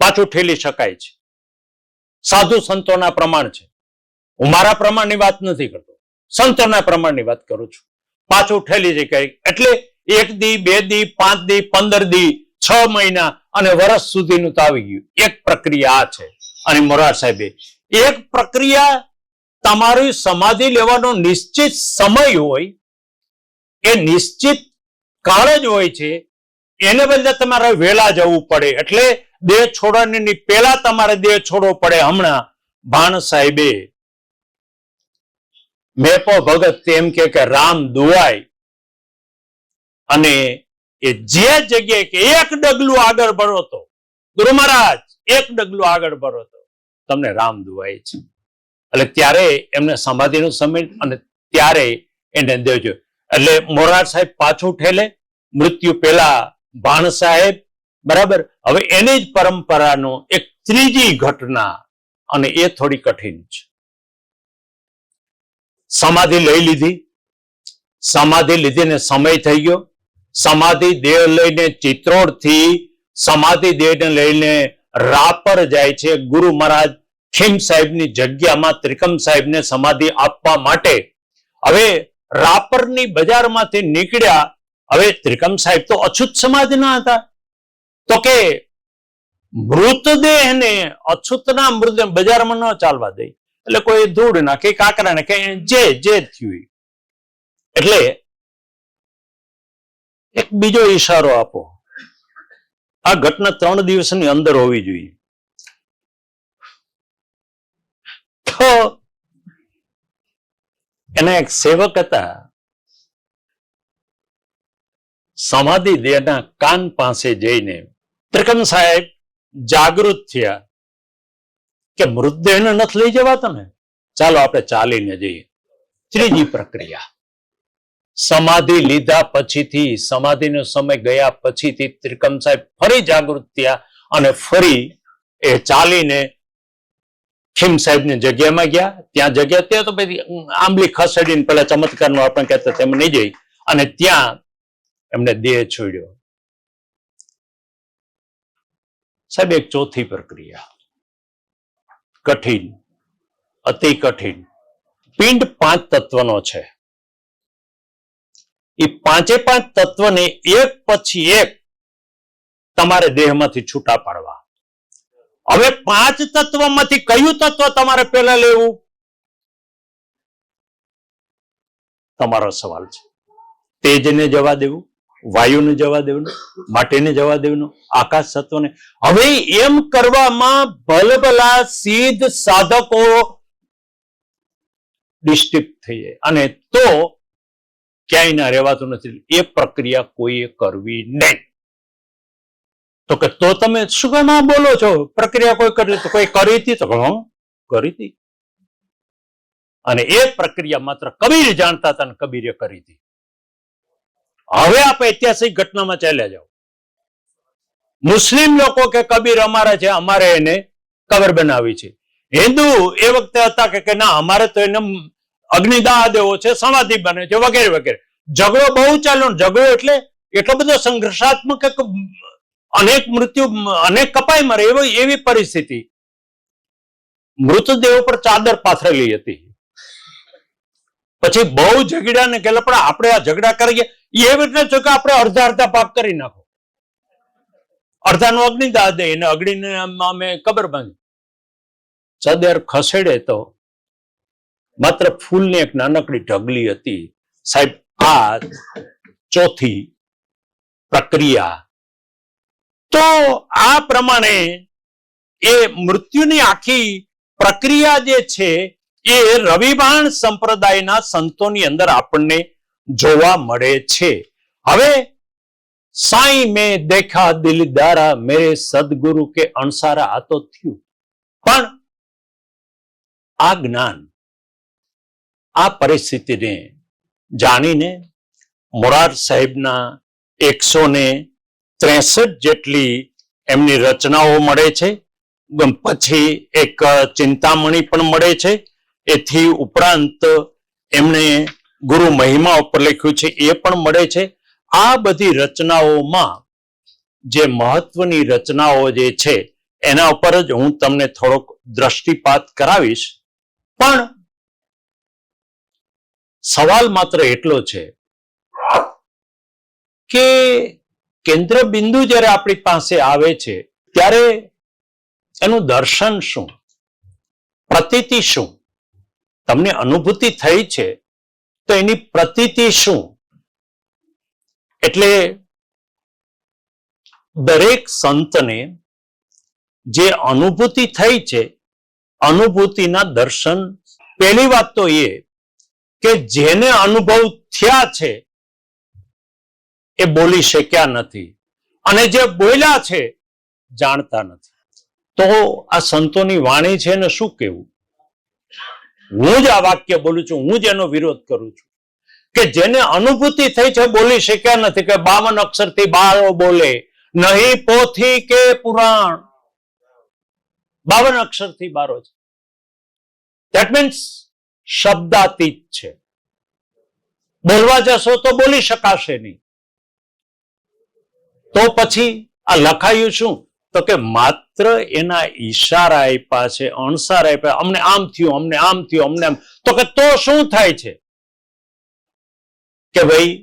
પાછું ઠેલી શકાય છે, સાધુ સંતોના પ્રમાણ છે. હું મારા પ્રમાણની વાત નથી કરતો, સંતોના પ્રમાણની વાત કરું છું. પાછું ઠેલી શકાય એટલે 1 દી, 2 દી, 5 દી, 15 દી, 6 મહિના અને વર્ષ સુધીનું તો આવી ગયું. એક પ્રક્રિયા આ છે. અને મોરાર સાહેબે એક પ્રક્રિયા, તમારી સમાધિ લેવાનો નિશ્ચિત સમય હોય, એ નિશ્ચિત કાળ જ હોય છે. એને બદલે તમારે વહેલા જવું પડે. એટલે દેહ છોડવાની પહેલા તમારે દેહ છોડવો પડે. હમણાં ભાણ સાહેબે મેપો ભગત એમ કે રામ દુઆય, અને એ જે જગ્યાએ કે એક ડગલું આગળ ભરો તો ગુરુ મહારાજ એક ડગલું આગળ ભરો તો તમને રામ દુઆય છે. એટલે ત્યારે એમને સમાધિનો સમય અને ત્યારે એને દેજો. એટલે મોરાર સાહેબ પાછું ઠેલે, મૃત્યુ પહેલા ભાણ સાહેબ, બરાબર. હવે એની જ પરંપરાનો એક ત્રીજી ઘટના, અને એ થોડી કઠિન છે. સમાધિ લઈ લીધી, સમાધિ લીધીને સમય થઈ ગયો. સમાધિ દેહ લઈને ચિત્રોડ થી સમાધિ દેહને લઈને રાપર જાય છે. ગુરુ મહારાજ ખીમ સાહેબની જગ્યામાં ત્રિકમ સાહેબને સમાધિ આપવા માટે. હવે રાપરની બજારમાંથી નીકળ્યા. હવે ત્રિકમ સાહેબ તો અછૂત સમાધિના હતા. તો કે મૃતદેહને, અછૂતના મૃતદેહ બજારમાં ન ચાલવા દે. એટલે કોઈ ધૂળ નાખે, કાકરા નાખે, જે થયું. એટલે એક બીજો ઈશારો આપો. આ ઘટના 3 દિવસની અંદર હોવી જોઈએ. તો એના એક સેવક હતા, સમાધિ દેહના કાન પાસે જઈને ત્રિકમ સાહેબ જાગૃત થયા કે મૃતદેહને નથી લઈ જવાતો ને, ચાલો આપણે ચાલીને જઈએ. ત્રીજી પ્રક્રિયા, સમાધિ લીધા પછીથી, સમાધિનો સમય ગયા પછીથી ત્રિકમ સાહેબ ફરી જાગૃત થયા અને ફરી એ ચાલીને ખીમ સાહેબની જગ્યામાં ગયા. ત્યાં જગ્યા, ત્યાં તો પછી આંબલી ખસેડીને પેલા ચમત્કારનો આપણે કહેતા તેમ નહીં જઈ, અને ત્યાં એમને દેહ છોડ્યો. સાહેબ એક ચોથી પ્રક્રિયા, કઠિન, અતિ કઠિન. પિંડ 5 તત્વનો છે. એ 5 તત્વને એક પછી એક તમારે દેહમાંથી છૂટા પાડવા. હવે 5 તત્વમાંથી કયું તત્વ તમારે પહેલા લેવું, તમારો સવાલ છે. તેજને જવા દેવું, વાયુને જવા દેવું, માટીને જવા દેવું, આકાશ તત્વને. હવે એમ કરવામાં ભલભલા સિદ્ધ સાધકો ડિસ્ટર્બ થઈ જાય, અને તો ક્યાંય ના રહેવાતું નથી. એ પ્રક્રિયા કોઈએ કરવી નહીં. તો કે તો તમે શું કામ આ બોલો છો, પ્રક્રિયા કોઈ કરી, તો કોઈ કરી હતી? તો કરી હતી. અને એ પ્રક્રિયા માત્ર કબીર જાણતા હતા, અને કબીરે કરી હતી. હવે આપણે ઐતિહાસિક ઘટનામાં ચાલ્યા જાઓ. મુસ્લિમ લોકો કે કબીર અમારા છે, અમારે એને કબર બનાવી છે. હિન્દુ એ વખતે હતા કે ના, અમારે તો એને અગ્નિદાહ દેવો છે, સમાધિ બને છે, વગેરે વગેરે. ઝઘડો બહુ ચાલ્યો. ઝઘડો એટલે એટલો બધો સંઘર્ષાત્મક, અનેક મૃત્યુ, અનેક કપાઈ મરે એવી પરિસ્થિતિ. મૃતદેહ પર ચાદર પાથરેલી હતી. પછી બહુ ઝઘડા ને કેલા, પણ આપણે આ ઝઘડા કરીએ એવી રીતે કે આપણે અડધા ભાગ કરી નાખો. અડધાનો અગ્નિદાહ દે ને અગ્નિને અમે કબર બાંધી. ચાદર ખસેડે તો માત્ર ફૂલની એક નાનકડી ઢગલી હતી. સાહેબ, આ ચોથી પ્રક્રિયા. તો આ પ્રમાણે એ મૃત્યુની આખી પ્રક્રિયા જે છે એ રવિવાણ સંપ્રદાયના સંતોની અંદર આપણને જોવા મળે છે. હવે સાईं મેં દેખા દિલદારા મેરે સદગુરુ કે અણસારા, આ તો થયું. પણ આ જ્ઞાન, આ પરિસ્થિતિને જાણીને મોરાર સાહેબના 163 જેટલી એમની રચનાઓ મળે છે. પછી એક ચિંતામણી પણ મળે છે. એથી ઉપરાંત એમણે ગુરુ મહિમા ઉપર લખ્યું છે એ પણ મળે છે. આ બધી રચનાઓમાં જે મહત્વની રચનાઓ જે છે એના ઉપર જ હું તમને થોડોક દ્રષ્ટિપાત કરાવીશ. પણ સવાલ માત્ર એટલો છે કે કેન્દ્ર બિંદુ જ્યારે આપણી પાસે આવે છે ત્યારે એનું દર્શન શું, પ્રતીતિ શું? તમને અનુભૂતિ થઈ છે તો એની પ્રતીતિ શું? એટલે દરેક સંતને જે અનુભૂતિ થઈ છે, અનુભૂતિના દર્શન, પહેલી વાત તો એ કે જેને અનુભવ થયા છે એ બોલી શક્યા નથી, અને જે બોલ્યા છે જાણતા નથી. તો આ સંતોની વાણી છે ને શું કહેવું? હું જ આ વાક્ય બોલું છું, હું જ એનો વિરોધ કરું છું કે જેને અનુભૂતિ થઈ છે બોલી શક્યા નથી. કે 52 અક્ષરથી બાળો બોલે, નહીં પોથી કે પુરાણ. 52 અક્ષરથી બારો છે. ધેટ મીન્સ શબ્દાતીત છે. બોલવા જશો તો બોલી શકાશે નહીં. તો પછી આ લખાયું શું? તો કે માત્ર એના ઈશારા આપ્યા છે, અણસાર આપ્યા. અમને આમ થયું, અમને આમ થયું, અમને આમ. તો કે તો શું થાય છે? કે ભાઈ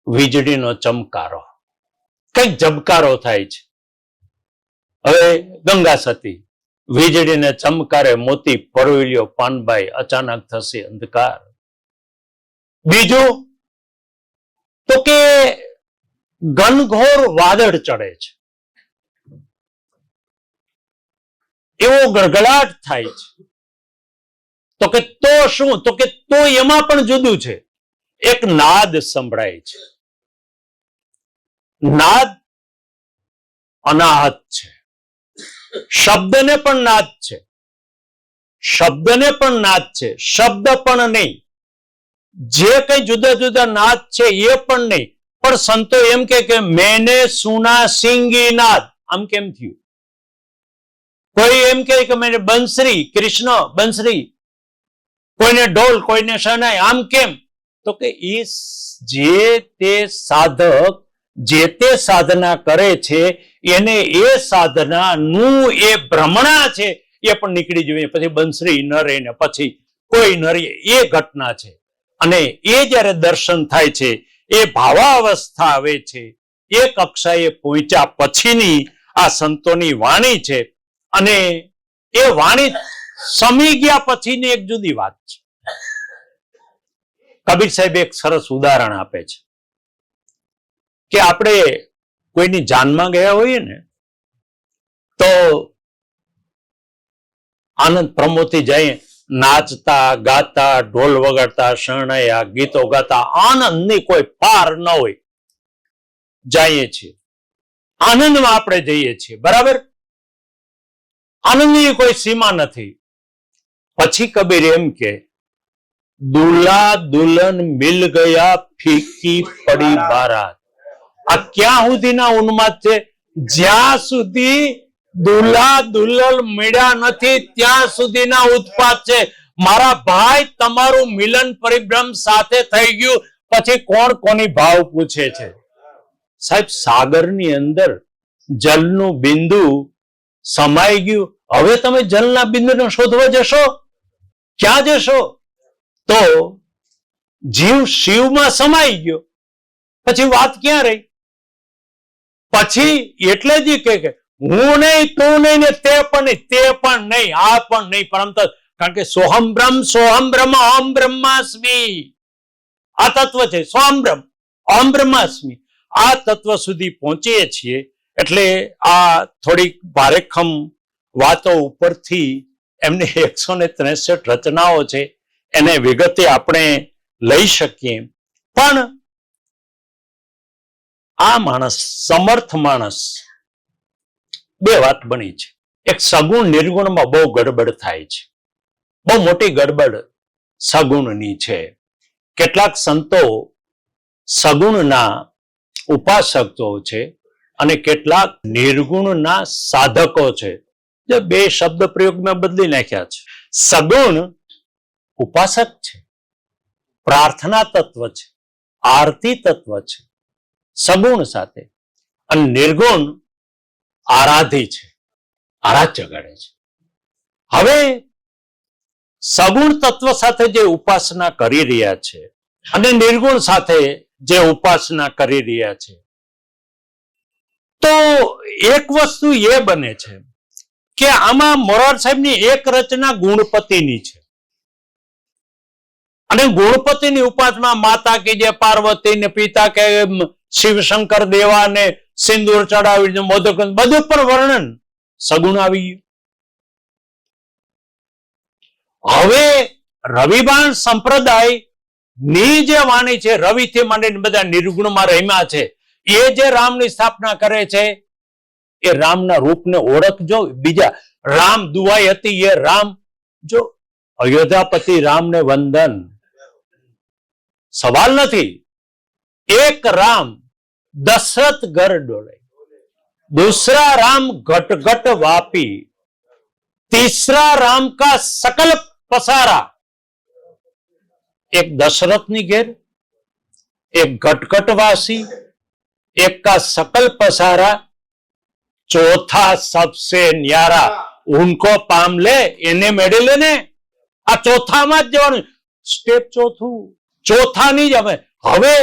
વીજળીનો ચમકારો, કઈક ઝબકારો થાય છે. હવે ગંગા સતી, વીજળીને ચમકારે મોતી પરવેલ્યો પાનબાઈ, અચાનક થશે અંધકાર. બીજું તો કે ઘનઘોર વાદળ ચડે છે, એવો ગળગળાટ થાય છે. તો કે તો શું? તો કે તો એમાં પણ જુદું છે. એક નાદ સંભળાય છે. નાદ અનાહત છે. શબ્દને પણ નાદ છે, શબ્દને પણ નાદ છે, શબ્દ પણ નહીં. જે કઈ જુદા જુદા નાદ છે એ પણ નહીં. પણ સંતો એમ કે મેને સુના સિંગી નાદ. આમ કેમ થયું? કોઈ એમ કે મેને બંસરી, કૃષ્ણ બંસરી, કોઈને ઢોલ, કોઈને શહનાઈ. આમ કેમ? તો કે એ જે તે સાધક જે તે સાધના કરે છે એને એ સાધનાનું એ ભ્રમણા છે એ પણ નીકળી જોઈએ. પછી બંસરી ન રહીને પછી કોઈ ન રહે, એ ઘટના છે. અને એ જ્યારે દર્શન થાય છે, એ ભાવાવસ્થા આવે છે, એ કક્ષાએ પહોંચ્યા પછીની આ સંતોની વાણી છે. અને એ વાણી સમી ગયા પછીની એક જુદી વાત છે. કબીર સાહેબ એક સરસ ઉદાહરણ આપે છે કે આપણે કોઈની જાનમાં ગયા હોઈએ ને તો આનંદ પ્રમોદથી જઈએ, નાચતા ગાતા, ઢોલ વગાડતા, શરણાયા, ગીતો ગાતા, આનંદની કોઈ પાર ન હોય, જઈએ છીએ. આનંદમાં આપણે જઈએ છીએ, બરાબર? આનંદની કોઈ સીમા નથી. પછી કબીર એમ કે દુલ્હા દુલ્હન મિલ ગયા, ફીકી પડી બારાત. આ ક્યાં સુધીના ઉન્માદ છે? જ્યાં સુધી દુલ્હા દુલ્હન મળ્યા નથી ત્યાં સુધીના ઉત્પાદ છે. મારા ભાઈ, તમારું મિલન પરિભ્રમ સાથે થઈ ગયું પછી કોણ કોની ભાવ પૂછે છે? સાહેબ, સાગરની અંદર જલનું બિંદુ સમાઈ ગયું. હવે તમે જલના બિંદુને શોધવા જશો, ક્યાં જશો? તો જીવ શિવમાં સમાઈ ગયો, પછી વાત ક્યાં રહી? પછી એટલે જ કે હું નહીં, તું નહીં, ને તે પણ નહીં, તે પણ નહીં, આ પણ નહીં, પરંતુ કારણ કે સોહમ બ્રહ્મ અહમ બ્રહ્માસ્મિ આ તત્વ છે. સોહમ બ્રહ્મ અહમ બ્રહ્માસ્મિ આ તત્વ સુધી પહોંચીએ છીએ. એટલે આ થોડીક ભારેખમ વાતો ઉપરથી એમની 163 રચનાઓ છે એને વિગતે આપણે લઈ શકીએ. પણ આ માણસ, સમર્થ માણસ, બે વાત બની છે. એક સગુણ નિર્ગુણમાં બહુ ગડબડ થાય છે, બહુ મોટી ગડબડ સગુણની છે. કેટલાક સંતો સગુણના ઉપાસકો છે અને કેટલાક નિર્ગુણના સાધકો છે. જે બે શબ્દ પ્રયોગ મેં બદલી નાખ્યા છે. સગુણ ઉપાસક છે, પ્રાર્થના તત્વ છે, આરતી તત્વ છે સગુણ સાથે, અને નિર્ગુણ આરાધી છે, આરાધ જગાડે છે. હવે સગુણ તત્વ સાથે જે ઉપાસના કરી રહ્યા છે અને નિર્ગુણ સાથે જે ઉપાસના કરી રહ્યા છે, તો એક વસ્તુ એ બને છે કે આમાં મોરાર સાહેબની એક રચના ગુણપતિની છે, અને ગુણપતિની ઉપાસના માતા કે જે પાર્વતી ને પિતા કે શિવશંકર દેવા ને સિંદૂર ચડાવી મોદક બધું પર વર્ણન સગુણ આવી ગયું. હવે રવિબાણ સંપ્રદાય ની જે વાણી છે, રવિથી માંડીને બધા નિર્ગુણમાં રમ્યા છે, એ જે રામની સ્થાપના કરે છે એ રામના રૂપને ઓળખજો. બીજા રામ દુહાઈ હતી એ રામ, જો અયોધ્યાપતિ રામને વંદન, સવાલ નથી. એક રામ દશરથ ઘર ડોલે, दूसरा राम घट घट वापी, तीसरा राम का सकल पसारा. एक दशरथनी घेर, एक घटघटवासी, एक का सकल पसारा, चौथा सबसे न्यारा उनको पाम ले, એને મેળવી લે ને. આ ચોથામાં જ જવાનું સ્ટેપ, ચોથા નહીં જ. હવે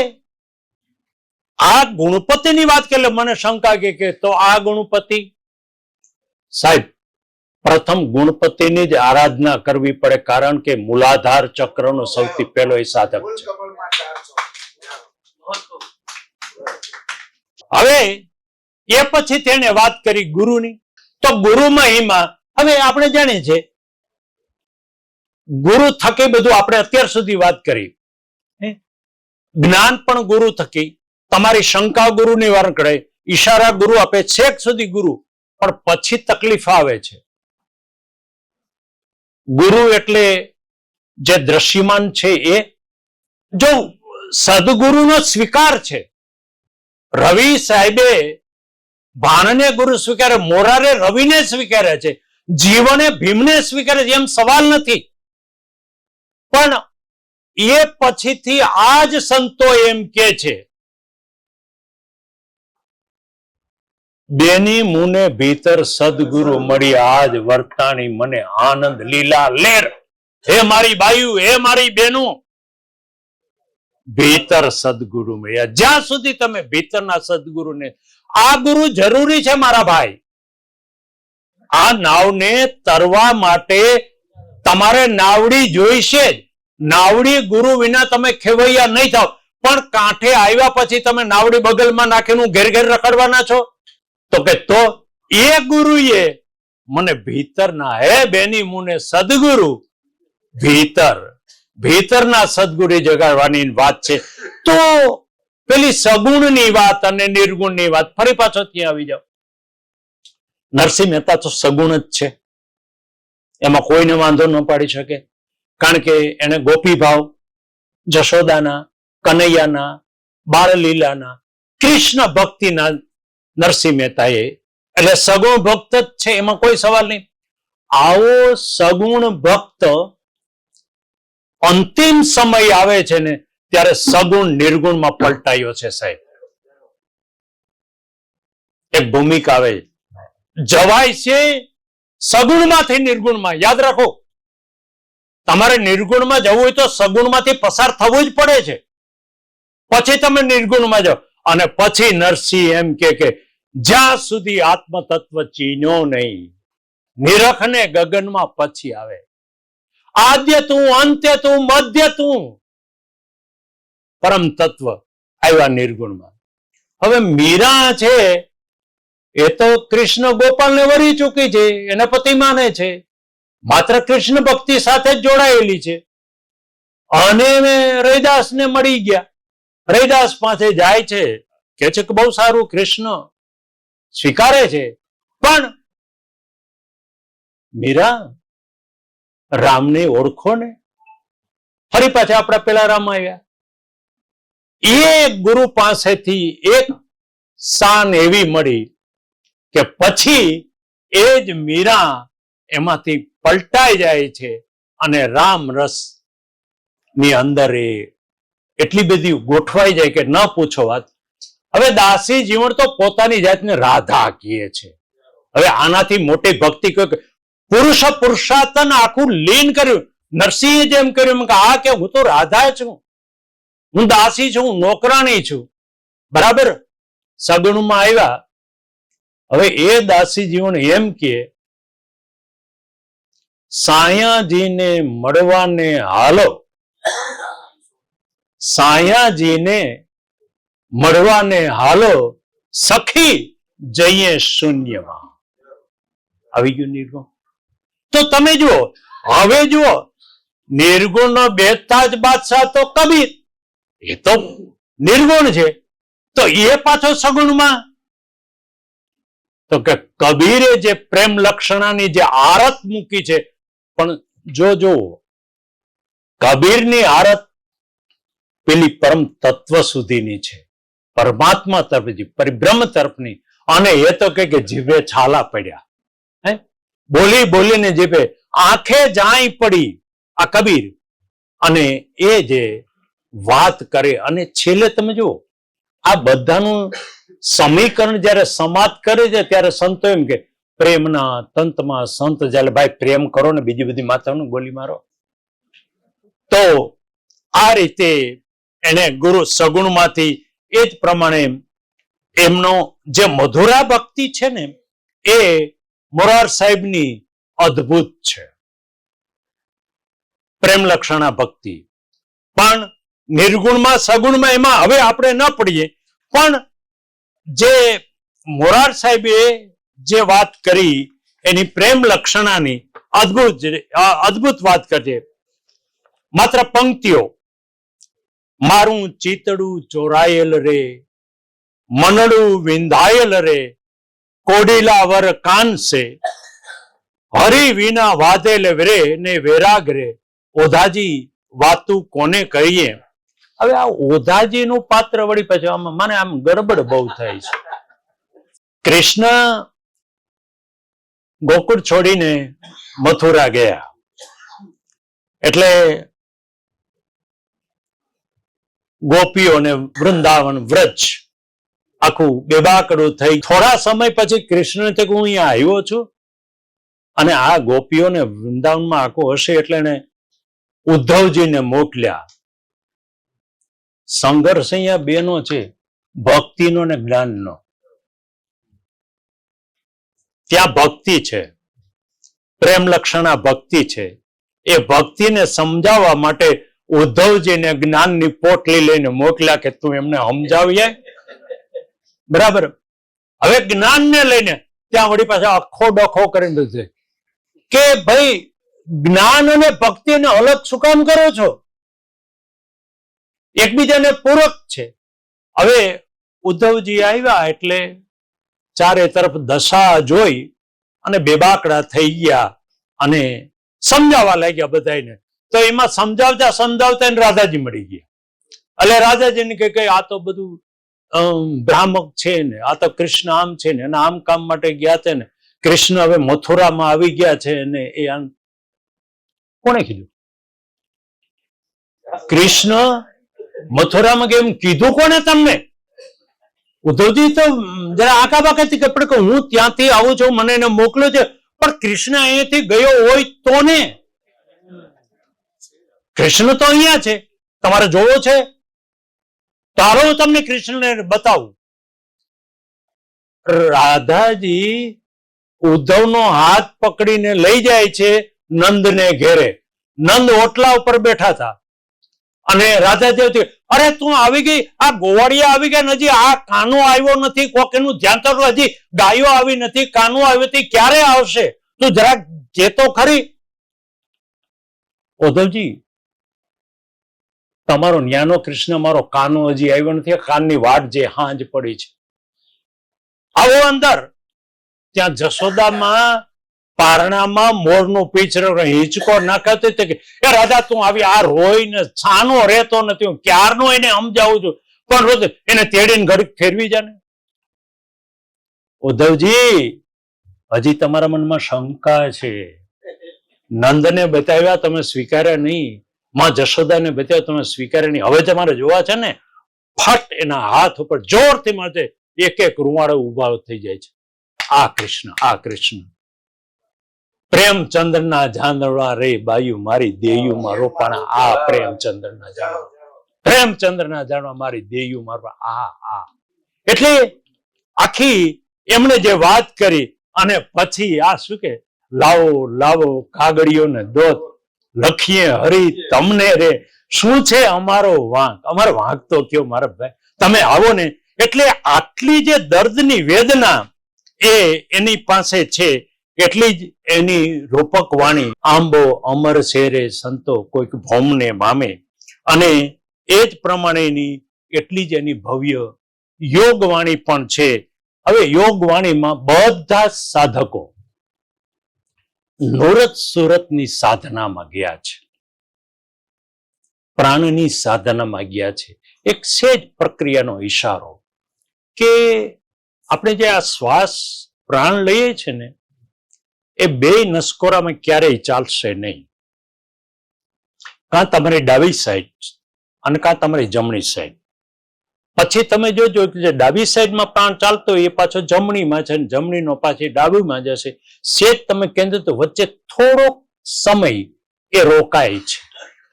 આ ગુણપતિની વાત કરે મને શંકા કે તો આ ગુણપતિ સાહેબ, પ્રથમ ગુણપતિની જ આરાધના કરવી પડે, કારણ કે મૂલાધાર ચક્રનો સૌથી પહેલો એ સાધક છે. હવે એ પછી તેને વાત કરી ગુરુની. તો ગુરુ મહિમા હવે આપણે જાણીએ છીએ, ગુરુ થકી બધું આપણે અત્યાર સુધી વાત કરી. જ્ઞાન પણ ગુરુ થકી, તમારી શંકા ગુરુ નિવારણ કરે, ઈશારા ગુરુ આપે, છેક સુધી ગુરુ. પણ પછી તકલીફ આવે છે. ગુરુ એટલે જે દ્રશ્યમાન છે એ, જો સદગુરુનો સ્વીકાર છે. રવિ સાહેબે ભાણને ગુરુ સ્વીકારે, મોરારે રવિને સ્વીકારે છે, જીવને ભીમને સ્વીકારે છે, એમ સવાલ નથી. પણ એ પછીથી આ જ સંતો એમ કે છે, બેની મુને ભીતર સદગુરુ મળી, આજ વર્તાણી મને આનંદ લીલા લેર. હે મારી બાયુ, હે મારી બેનું, ભીતર સદગુરુ મળ્યા. જ્યાં સુધી તમે ભીતરના સદગુરુને, આ ગુરુ જરૂરી છે મારા ભાઈ. આ નાવને તરવા માટે તમારે નાવડી જોઈશે જ. નાવડી ગુરુ વિના તમે ખેવૈયા નહીં થાવ. પણ કાંઠે આવ્યા પછી તમે નાવડી બગલમાં નાખીને ઘેર ઘેર રખડવાના છો? તો કે તો એ ગુરુએ મને ભીતરના, હે બેની મુને સદગુરુ ભીતર, ભીતરના સદગુરુ જગાડવાની વાત છે. તો પેલી સગુણની વાત અને નિર્ગુણની વાત ફરી પાછો ત્યાં આવી જાવ. નરસિંહ મહેતા તો સગુણ જ છે, એમાં કોઈને વાંધો ન પાડી શકે. કારણ કે એને ગોપી ભાવ, જશોદાના, કનૈયાના, બાળલીલાના, કૃષ્ણ ભક્તિના નરસિંહ મહેતાએ, એટલે સગુણ ભક્ત જ છે, એમાં કોઈ સવાલ નહીં. આવો સગુણ ભક્ત અંતિમ સમય આવે છે ને ત્યારે સગુણ નિર્ગુણમાં પલટાયો છે સાહેબ. એક ભૂમિકા આવે, જવાય છે સગુણમાંથી નિર્ગુણમાં. યાદ રાખો, તમારે નિર્ગુણમાં જવું હોય તો સગુણમાંથી પસાર થવું જ પડે છે, પછી તમે નિર્ગુણમાં જાઓ. અને પછી નરસિંહ એમ કે જ્યાં સુધી આત્મ તત્વ ચીન્યો નહીં, નિરખ ને ગગનમાં પછી આવે. આદ્ય તું, અંત્ય તું, મધ્ય તું, પરમ તત્વ આવ્યા નિર્ગુણમાં. હવે મીરા છે એ તો કૃષ્ણ ગોપાલને વરી ચૂકી છે, એને પતિ માને છે, માત્ર કૃષ્ણ ભક્તિ સાથે જ જોડાયેલી છે. અને રૈદાસને મળી ગયા, રૈદાસ પાસે જાય છે, કે છે કે બહુ સારું, કૃષ્ણ સ્વીકારે છે. પણ મીરા, રામને ઓળખો ને. ફરી પાછા આપણા પેલા રામ આવ્યા. એક ગુરુ પાસેથી એક શાન એવી મળી કે પછી એ જ મીરા એમાંથી પલટાઈ જાય છે અને રામ રસ ની અંદર એ એટલી બધી ગોઠવાઈ જાય કે ન પૂછો વાત. હવે દાસી જીવન તો પોતાની જાતને રાધા કહે છે. હવે આનાથી મોટી ભક્તિ પુરુષ પુરુષાર્થન આખું લીન કર્યું. નરસિંહે જેમ કર્યું કે આ કે હું તો રાધા છું, હું દાસી છું, હું નોકરાણી છું. બરાબર. સગુણમાં આવ્યા. હવે એ દાસી જીવન એમ કે સાયાજીને મળવાને હાલો, સાયાજીને મળવાને હાલો, સખી જઈએ શૂન્યમાં. આવી ગયું નિર્ગુણ. તો તમે જુઓ, હવે જુઓ, નિર્ગુણ નો બેઠતા જ બાદશાહ તો કબીર, એ તો નિર્ગુણ છે, તો એ પાછો સગુણમાં. તો કે કબીરે જે પ્રેમ લક્ષણાની જે આરત મૂકી છે, પણ જો કબીરની આરત પેલી પરમ તત્વ સુધીની છે, પરમાત્મા તરફની, પરિબ્રહ્મ તરફની. અને એ તો કે જીભે છાલા પડ્યા, હે બોલી બોલીને જીભે આંખે જાય પડી આ કબીર. અને એ જે વાત કરે, અને છેલ્લે તમે જુઓ, આ બધાનું સમીકરણ જયારે સમાપ્ત કરે છે ત્યારે સંતો એમ કે પ્રેમના તંતમાં સંત જયારે ભાઈ પ્રેમ કરો ને બીજી બધી માતાઓને ગોલી મારો. તો આ રીતે એને ગુરુ સગુણમાંથી એ જ પ્રમાણે એમનો જે મધુરા ભક્તિ છે ને એ મોરાર સાહેબની અદ્ભુત છે, પ્રેમ લક્ષણા ભક્તિ. પણ નિર્ગુણમાં સગુણમાં એમાં હવે આપણે ન પડીએ, પણ જે મોરાર સાહેબે જે વાત કરી એની પ્રેમ લક્ષણાની અદ્ભુત વાત કરજે. માત્ર પંક્તિઓ. મારું ચિતડું ચોરાયેલ રે, મનડું વિંધાયેલ રે, કોડીલા વર કાનસે, હરી વિના વાદેલ રે ને વેરાગ રે, ઓધાજી વાતું કોને કહીએ. હવે આ ઓધાજી નું પાત્ર વળી પછી મને આમ ગડબડ બહુ થાય છે. કૃષ્ણ ગોકુળ છોડીને મથુરા ગયા, એટલે ગોપીઓને વૃંદાવન વ્રજ આખું બેબાકડું થઈ. થોડા સમય પછી કૃષ્ણ કે હું અહીંયા આવ્યો છું, અને આ ગોપીઓને વૃંદાવનમાં આખું હશે એટલે એને ઉદ્ધવજીને મોકલ્યા. સંઘર્ષ અહીંયા બેનો છે, ભક્તિનો ને જ્ઞાનનો. ત્યાં ભક્તિ છે, પ્રેમ લક્ષણા ભક્તિ છે. એ ભક્તિને સમજાવવા માટે ઉદ્ધવજીને જ્ઞાનની પોટલી લઈને મોકલ્યા કે તું એમને સમજાવીએ. બરાબર. હવે જ્ઞાનને લઈને ત્યાં વળી પાછા આખો ડખો કરી દીધો કે ભાઈ જ્ઞાન અને ભક્તિને અલગ શું કામ કરો છો, એકબીજાને પૂરક છે. હવે ઉદ્ધવજી આવ્યા એટલે ચારે તરફ દશા જોઈ અને બેબાકડા થઈ ગયા અને સમજાવવા લાગ્યા બધાને. તો એમાં સમજાવતા સમજાવતા રાધાજી મળી ગયા. એટલે રાધાજીને કે આ તો બધું ભ્રામક છે ને, આ તો કૃષ્ણ આમ છે ને, આમ કામ માટે ગયા છે ને, કૃષ્ણ હવે મથુરામાં આવી ગયા છે ને. એ કોણે કીધું? કૃષ્ણ મથુરામાં કેમ કીધું કોને તમને? ઉદ્ધવજી તો જરા આંકા બાકાથી કે હું ત્યાંથી આવું છું, મને એને મોકલ્યો છે, પણ કૃષ્ણ અહીંયાથી ગયો હોય તો ને, કૃષ્ણ તો અહીંયા છે, તમારે જોવો છે, તારો તમને કૃષ્ણને બતાવું. રાધાજી ઉદ્ધવનો હાથ પકડીને લઈ જાય છે નંદને ઘેરે. નંદ ઓટલા ઉપર બેઠા હતા અને રાધાજી, અરે તું આવી ગઈ, આ ગોવાળિયા આવી ગયા, હજી આ કાનો આવ્યો નથી, કોક એનું ધ્યાન તો હજી ગાયો આવી નથી, કાનો આવ્યો નથી, ક્યારે આવશે, તું જરાક જે તો ખરી. ઉદ્ધવજી, તમારો ન્યાનો કૃષ્ણ, મારો કાનો હજી આવ્યો નથી, કાનની વાટ જે હાંજ પડી છે, આવો અંદર. ત્યાં જશોદામાં પારણામાં મોરનું પીછરું હિંચકો નાખાતી હતી કે એ રાજા તું આવી, આ રોઈને છાનો રહેતો નથી, હું ક્યારનો એને સમજાવું છું, પણ રોજ એને તેડીને ઘડીક ફેરવી જાને. ઉદ્ધવજી, હજી તમારા મનમાં શંકા છે. નંદને બતાવ્યા, તમે સ્વીકાર્યા નહીં, માં જશોદાને બતાવ્યા, તમે સ્વીકાર્યા નહીં. હવે તમારે જોવા છે ને, ફટ એના હાથ ઉપર જોરથી માથે એક એક રૂવાડો ઉભા થઈ જાય છે. આ કૃષ્ણ, આ કૃષ્ણ. પ્રેમચંદ્રના જાંદડા રે બાયું મારી દેયુમાં રોપાણા, આ પ્રેમચંદ્રના જાણવા, પ્રેમચંદ્રના જાણવા મારી દેયું મારવા, આ. એટલે આખી એમણે જે વાત કરી અને પછી આ શું કે, લાવો લાવો કાગળિયોને દોત, લખીએ હરી તમને રે, શું છે અમારો વાંક, અમારો વાંક તો કયો મારા ભાઈ, તમે આવો ને. એટલે આટલી જે દર્દની વેદના એ એની પાસે છે, એટલી જ એની રૂપક વાણી, આંબો અમર શેરે સંતો કોઈક ભૌમને મામે, અને એ જ પ્રમાણેની એટલી જ એની ભવ્ય યોગવાણી પણ છે. હવે યોગવાણીમાં બધા સાધકો નોરત સુરતની સાધનામાં ગયા છે, પ્રાણની સાધનામાં ગયા છે. એક સેજ પ્રક્રિયાનો ઈશારો કે આપણે જે આ શ્વાસ પ્રાણ લઈએ છે ને, એ બે નસકોરામાં ક્યારેય ચાલશે નહીં. કાં તમારી ડાબી સાઈડ અને કાં તમારી જમણી સાઈડ. પછી તમે જોજો કે ડાબી સાઈડમાં પ્રાણ ચાલતો એ પાછો જમણીમાં છે, જમણીનો પાછી ડાબીમાં જશે. સેજ તમે કેન્દ્ર તો વચ્ચે થોડોક સમય એ રોકાય છે,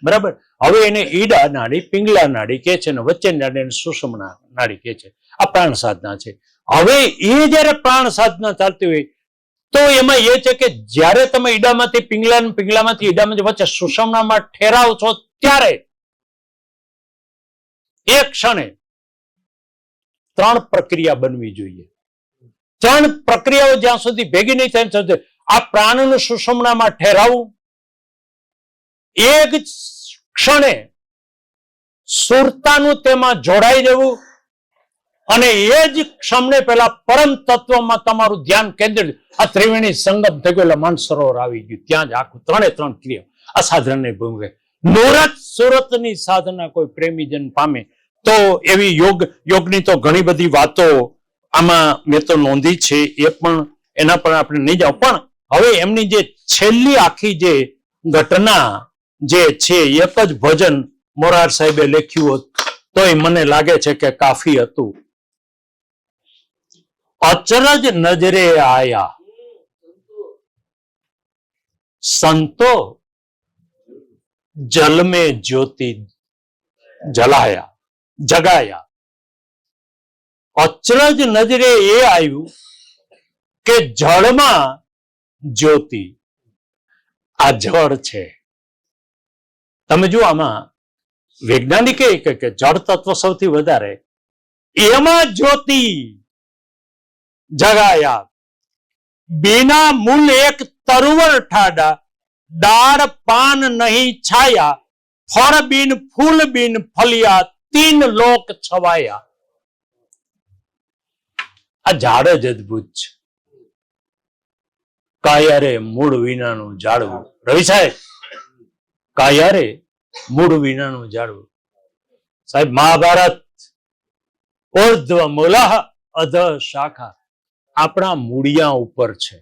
બરાબર. હવે એને ઈડા નાડી, પિંગલા નાડી કે છે, ને વચ્ચેની નાડીને સુષુમ્ના નાડી કે છે. આ પ્રાણ સાધના છે. હવે એ જયારે પ્રાણ સાધના ચાલતી હોય તો એમાં એ છે કે જ્યારે તમે ઈડામાંથી પિંગલા, પિંગલામાંથી ઈડામાંથી વચ્ચે સુષુમ્નામાં ઠેરાવ છો, ત્યારે એક ક્ષણે ત્રણ પ્રક્રિયા બનવી જોઈએ. ત્રણ પ્રક્રિયાઓ જ્યાં સુધી ભેગી નહીં થાય, આ પ્રાણનું સુષુમ્નામાં ઠેરાવું, એક ક્ષણે સુરતાનું તેમાં જોડાઈ જવું, અને એ જ ક્ષણે પેલા પરમ તત્વમાં તમારું ધ્યાન કેન્દ્રિત. આ ત્રિવેણી સંગમ થઈ ગયો એટલે માનસરોવર આવી ગયું. ત્યાં જ આખું ત્રણે ત્રણ ક્રિયા આ સાધનાની ભૂમિકા. નોરત સુરતની સાધના કોઈ પ્રેમીજન પામે તો એવી યોગની તો ઘણી બધી વાતો આમાં મેં તો નોંધી છે, એ પણ એના પર આપણે નહીં જાવ. પણ હવે એમની જે છેલ્લી આખી જે ઘટના જે છે, એક જ ભજન મોરાર સાહેબે લખ્યું તોય મને લાગે છે કે કાફી હતું. અચરજ નજરે આયા સંતો જલ में ज्योति जलाया जगाया. અચરજ નજરે એ આવ્યું કે જળમાં જ્યોતિ, આ જળ છે. તમે જુઓ આમાં વૈજ્ઞાનિક કે જળ તત્વ સૌથી વધારે, એમાં જ્યોતિ જગાયા. बिना मूल एक तरुवर ठाडा, डार पान नहीं छाया, फल बिन फूल बिन फलिया, तीन लोक छवाया. આ ઝાડ જ અદભુત છે. કાયારે મૂળ વિનાનું ઝાડવું. રવિ સાહેબ, કાયારે મૂળ વિનાનું ઝાડવું. સાહેબ, મહાભારત ઉર્ધ્વ મૂલઃ અધ શાખા આપણા મૂળિયા ઉપર છે,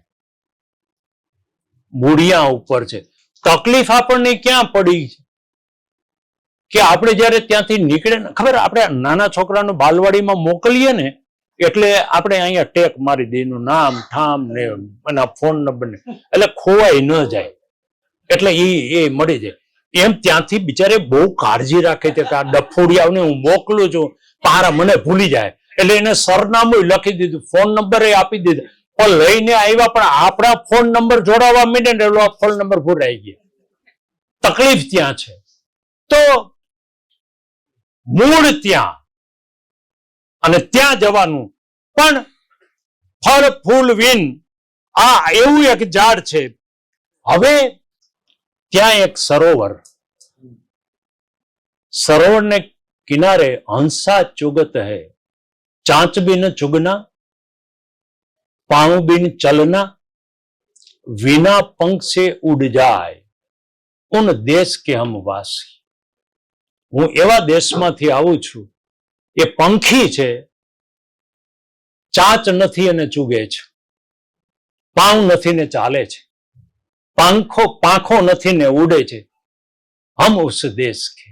મૂળિયા ઉપર છે. તકલીફ આપણને ક્યાં પડી કે આપણે જયારે ત્યાંથી નીકળે ને, ખબર, આપણે નાના છોકરાનું બાલવાડીમાં મોકલીએ ને એટલે આપણે અહીંયા ટેક મારી દઈએ, નામ ઠામ ને એના ફોન નંબર ને, એટલે ખોવાઈ ન જાય, એટલે એ મળી જાય. એમ ત્યાંથી બિચારે બહુ કાળજી રાખે છે કે આ ડફોડિયાઓને હું મોકલું છું, તારા મને ભૂલી જાય, એટલે એને સરનામું લખી દીધું, ફોન નંબર એ આપી દીધો, પણ લઈને આવ્યા પણ આપણા ફોન નંબર જોડાવા માંડે ને એટલે ફોન નંબર ભૂલાઈ ગયા. તકલીફ ત્યાં છે. તો મૂળ ત્યાં અને ત્યાં જવાનું. પણ ફળ ફૂલ વીન આ એવું એક ઝાડ છે. હવે ત્યાં એક સરોવરને કિનારે હંસા ચુગત હૈ, ચાંચ બિન ચુગના, પાણું બિન ચલના, વિના પંખ से उड़ जाए उन देश के हम वासी. હું એવા દેશમાંથી આવું છું, એ પંખી છે, ચાંચ નથી અને ચૂગે છે, પાઉં નથી ને ચાલે છે, પાંખો નથી ને ઉડે છે. હમ ઉસ દેશ કે.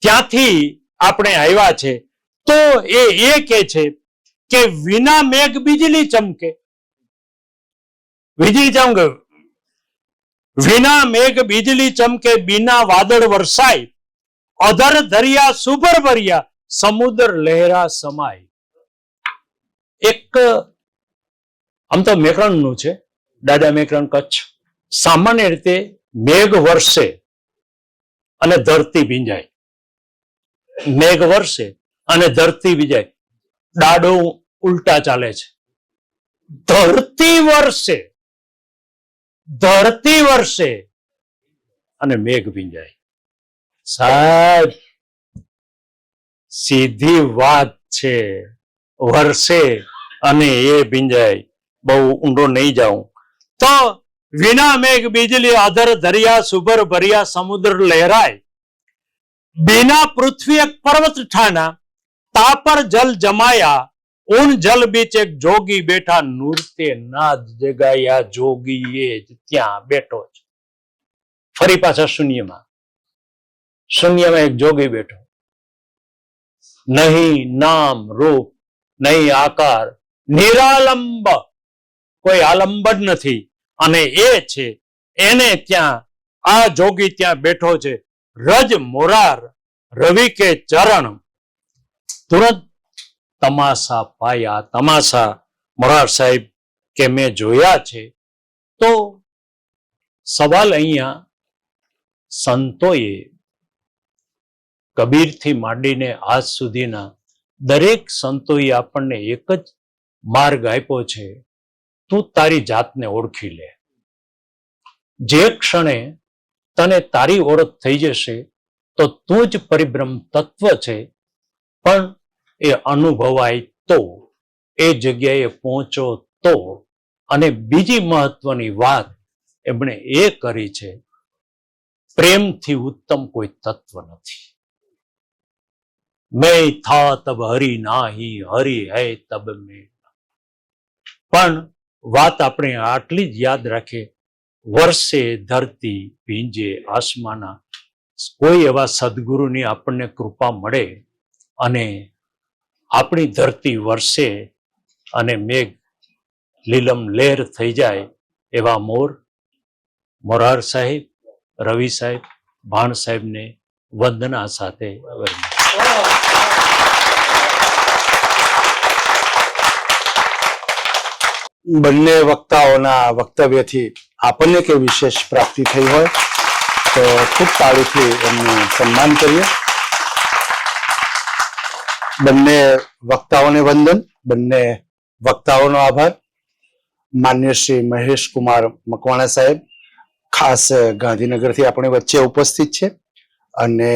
ત્યાંથી આપણે આવ્યા છે. તો એ કે છે કે વિના મેઘ વીજળી ચમકે, વિના મેઘ બીજલી ચમકે, બિના વાદળ વરસાય, અધર દરિયા સુભર ભર્યા, સમુદ્ર લહેરા સમાય. એક આમ તો મેકરણનું છે, દાદા મેકરણ કચ્છ. સામાન્ય રીતે મેઘ વરસે અને ધરતી ભીંજાય, મેઘ વરસે અને ધરતી ભીંજાય. દાડો ઉલટા ચાલે છે. ધરતી વરસે અને મેઘ ભીંજાય. સાહેબ સીધી વાત છે, વરસે અને એ ભીંજાય. બહુ ઊંડો નહીં જાઉં. તો વિના મેઘ બીજલી અધર દરિયા સુભર ભર્યા, સમુદ્ર લહેરાય, बिना पृथ्वी एक पर्वत ठाना, तापर जल जमाया, उन जल बीच एक जोगी बैठा, नूरते नाद जगाया, जोगी ये ત્યાં બેઠો છે. ફરી પાછા શૂન્યમાં એક જોગી બેઠો. નહીં નામ રૂપ, નહીં આકાર, નિરાલંબ, કોઈ આલંબ જ નથી. અને એ છે, એને ત્યાં આ જોગી ત્યાં બેઠો છે. રજ મોરાર રવિ કે ચરણ, તુરંત તમાશા પાયા. તમાશા મોરાર સાહેબ કે મેં જોયા છે. તો સવાલ અહીંયા સંતોએ કબીરથી માંડીને આજ સુધીના દરેક સંતોએ આપણને એક જ માર્ગ આપ્યો છે, તું તારી જાતને ઓળખી લે. જે ક્ષણે તને તારી ઓળખ થઈ જશે તો તું જ પરિબ્રહ્મ તત્વ છે. પણ એ અનુભવાય તો, એ જગ્યાએ પહોંચો તો. અને બીજી મહત્વની વાત એમણે એ કરી છે, પ્રેમથી ઉત્તમ કોઈ તત્વ નથી. મેં થા તબ હરી નાહી, હરી હૈ તબ મેં. પણ વાત આપણે આટલી જ યાદ રાખીએ, વર્ષે ધરતી ભીંજે આસમાના. કોઈ એવા સદગુરુની આપણને કૃપા મળે અને આપણી ધરતી વર્ષે અને મેઘ લીલમ લહેર થઈ જાય. એવા મોરાર સાહેબ, રવિ સાહેબ, ભાણ સાહેબને વંદના સાથે બંને વક્તાઓના વક્તવ્યથી આપણને કે વિશેષ પ્રાપ્તિ થઈ હોય તો ખૂબ તાળીથી એમનું સન્માન કરીએ. બંને વક્તાઓને વંદન, બંને વક્તાઓનો આભાર. માન્ય શ્રી મહેશ કુમાર મકવાણા સાહેબ ખાસ ગાંધીનગરથી આપણી વચ્ચે ઉપસ્થિત છે અને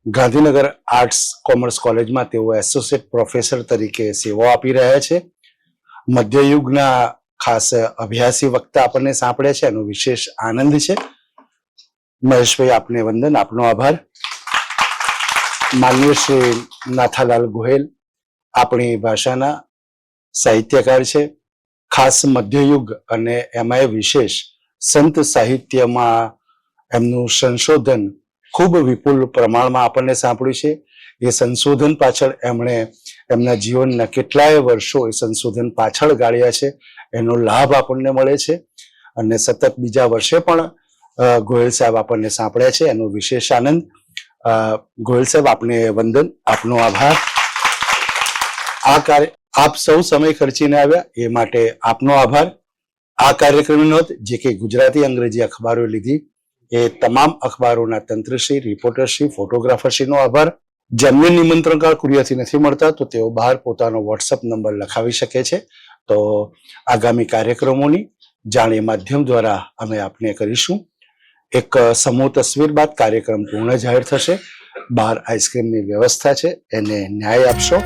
ગાંધીનગર આર્ટ્સ કોમર્સ કોલેજમાં તેઓ એસોસિએટ પ્રોફેસર તરીકે સેવાઓ આપી રહ્યા છે. મધ્યયુગના ખાસ અભ્યાસી વક્તા આપણને સાંભળ્યા છે, એનો વિશેષ આનંદ છે. મહેશભાઈ, આપને વંદન, આપનો આભાર. માનનીય શ્રી નાથાલાલ ગોહેલ આપણી ભાષાના સાહિત્યકાર છે. ખાસ મધ્યયુગ અને એમાંય વિશેષ સંત સાહિત્યમાં એમનું સંશોધન ખૂબ વિપુલ પ્રમાણમાં આપણને સાંભળ્યું છે. એ સંશોધન પાછળ એમણે એમના જીવનના કેટલાય વર્ષો એ સંશોધન પાછળ ગાળ્યા છે. એનો લાભ આપણને મળે છે અને સતત બીજા વર્ષે પણ ગોયલ સાહેબ આપણને સાંભળ્યા છે, એનો વિશેષ આનંદ. ગોયલ સાહેબ, આપને વંદન, આપનો આભાર. આપ સૌ સમય ખર્ચીને આવ્યા એ માટે આપનો આભાર. આ કાર્યક્રમની નોંધ જે કે ગુજરાતી અંગ્રેજી અખબારો લીધી એ તમામ અખબારોના તંત્રશ્રી, રિપોર્ટરશ્રી, ફોટોગ્રાફરશ્રીનો આભાર. જેમને નિમંત્રણ કાર્ડ કુરિયરથી નથી મળતા તો તેઓ બહાર પોતાનો વોટ્સઅપ નંબર લખાવી શકે છે. તો આગામી કાર્યક્રમોની જાણ એ માધ્યમ દ્વારા અમે આપને કરીશું. એક સમૂહ તસવીર બાદ કાર્યક્રમ પૂર્ણ જાહેર થશે. બહાર આઈસ્ક્રીમની વ્યવસ્થા છે, એને ન્યાય આપશો.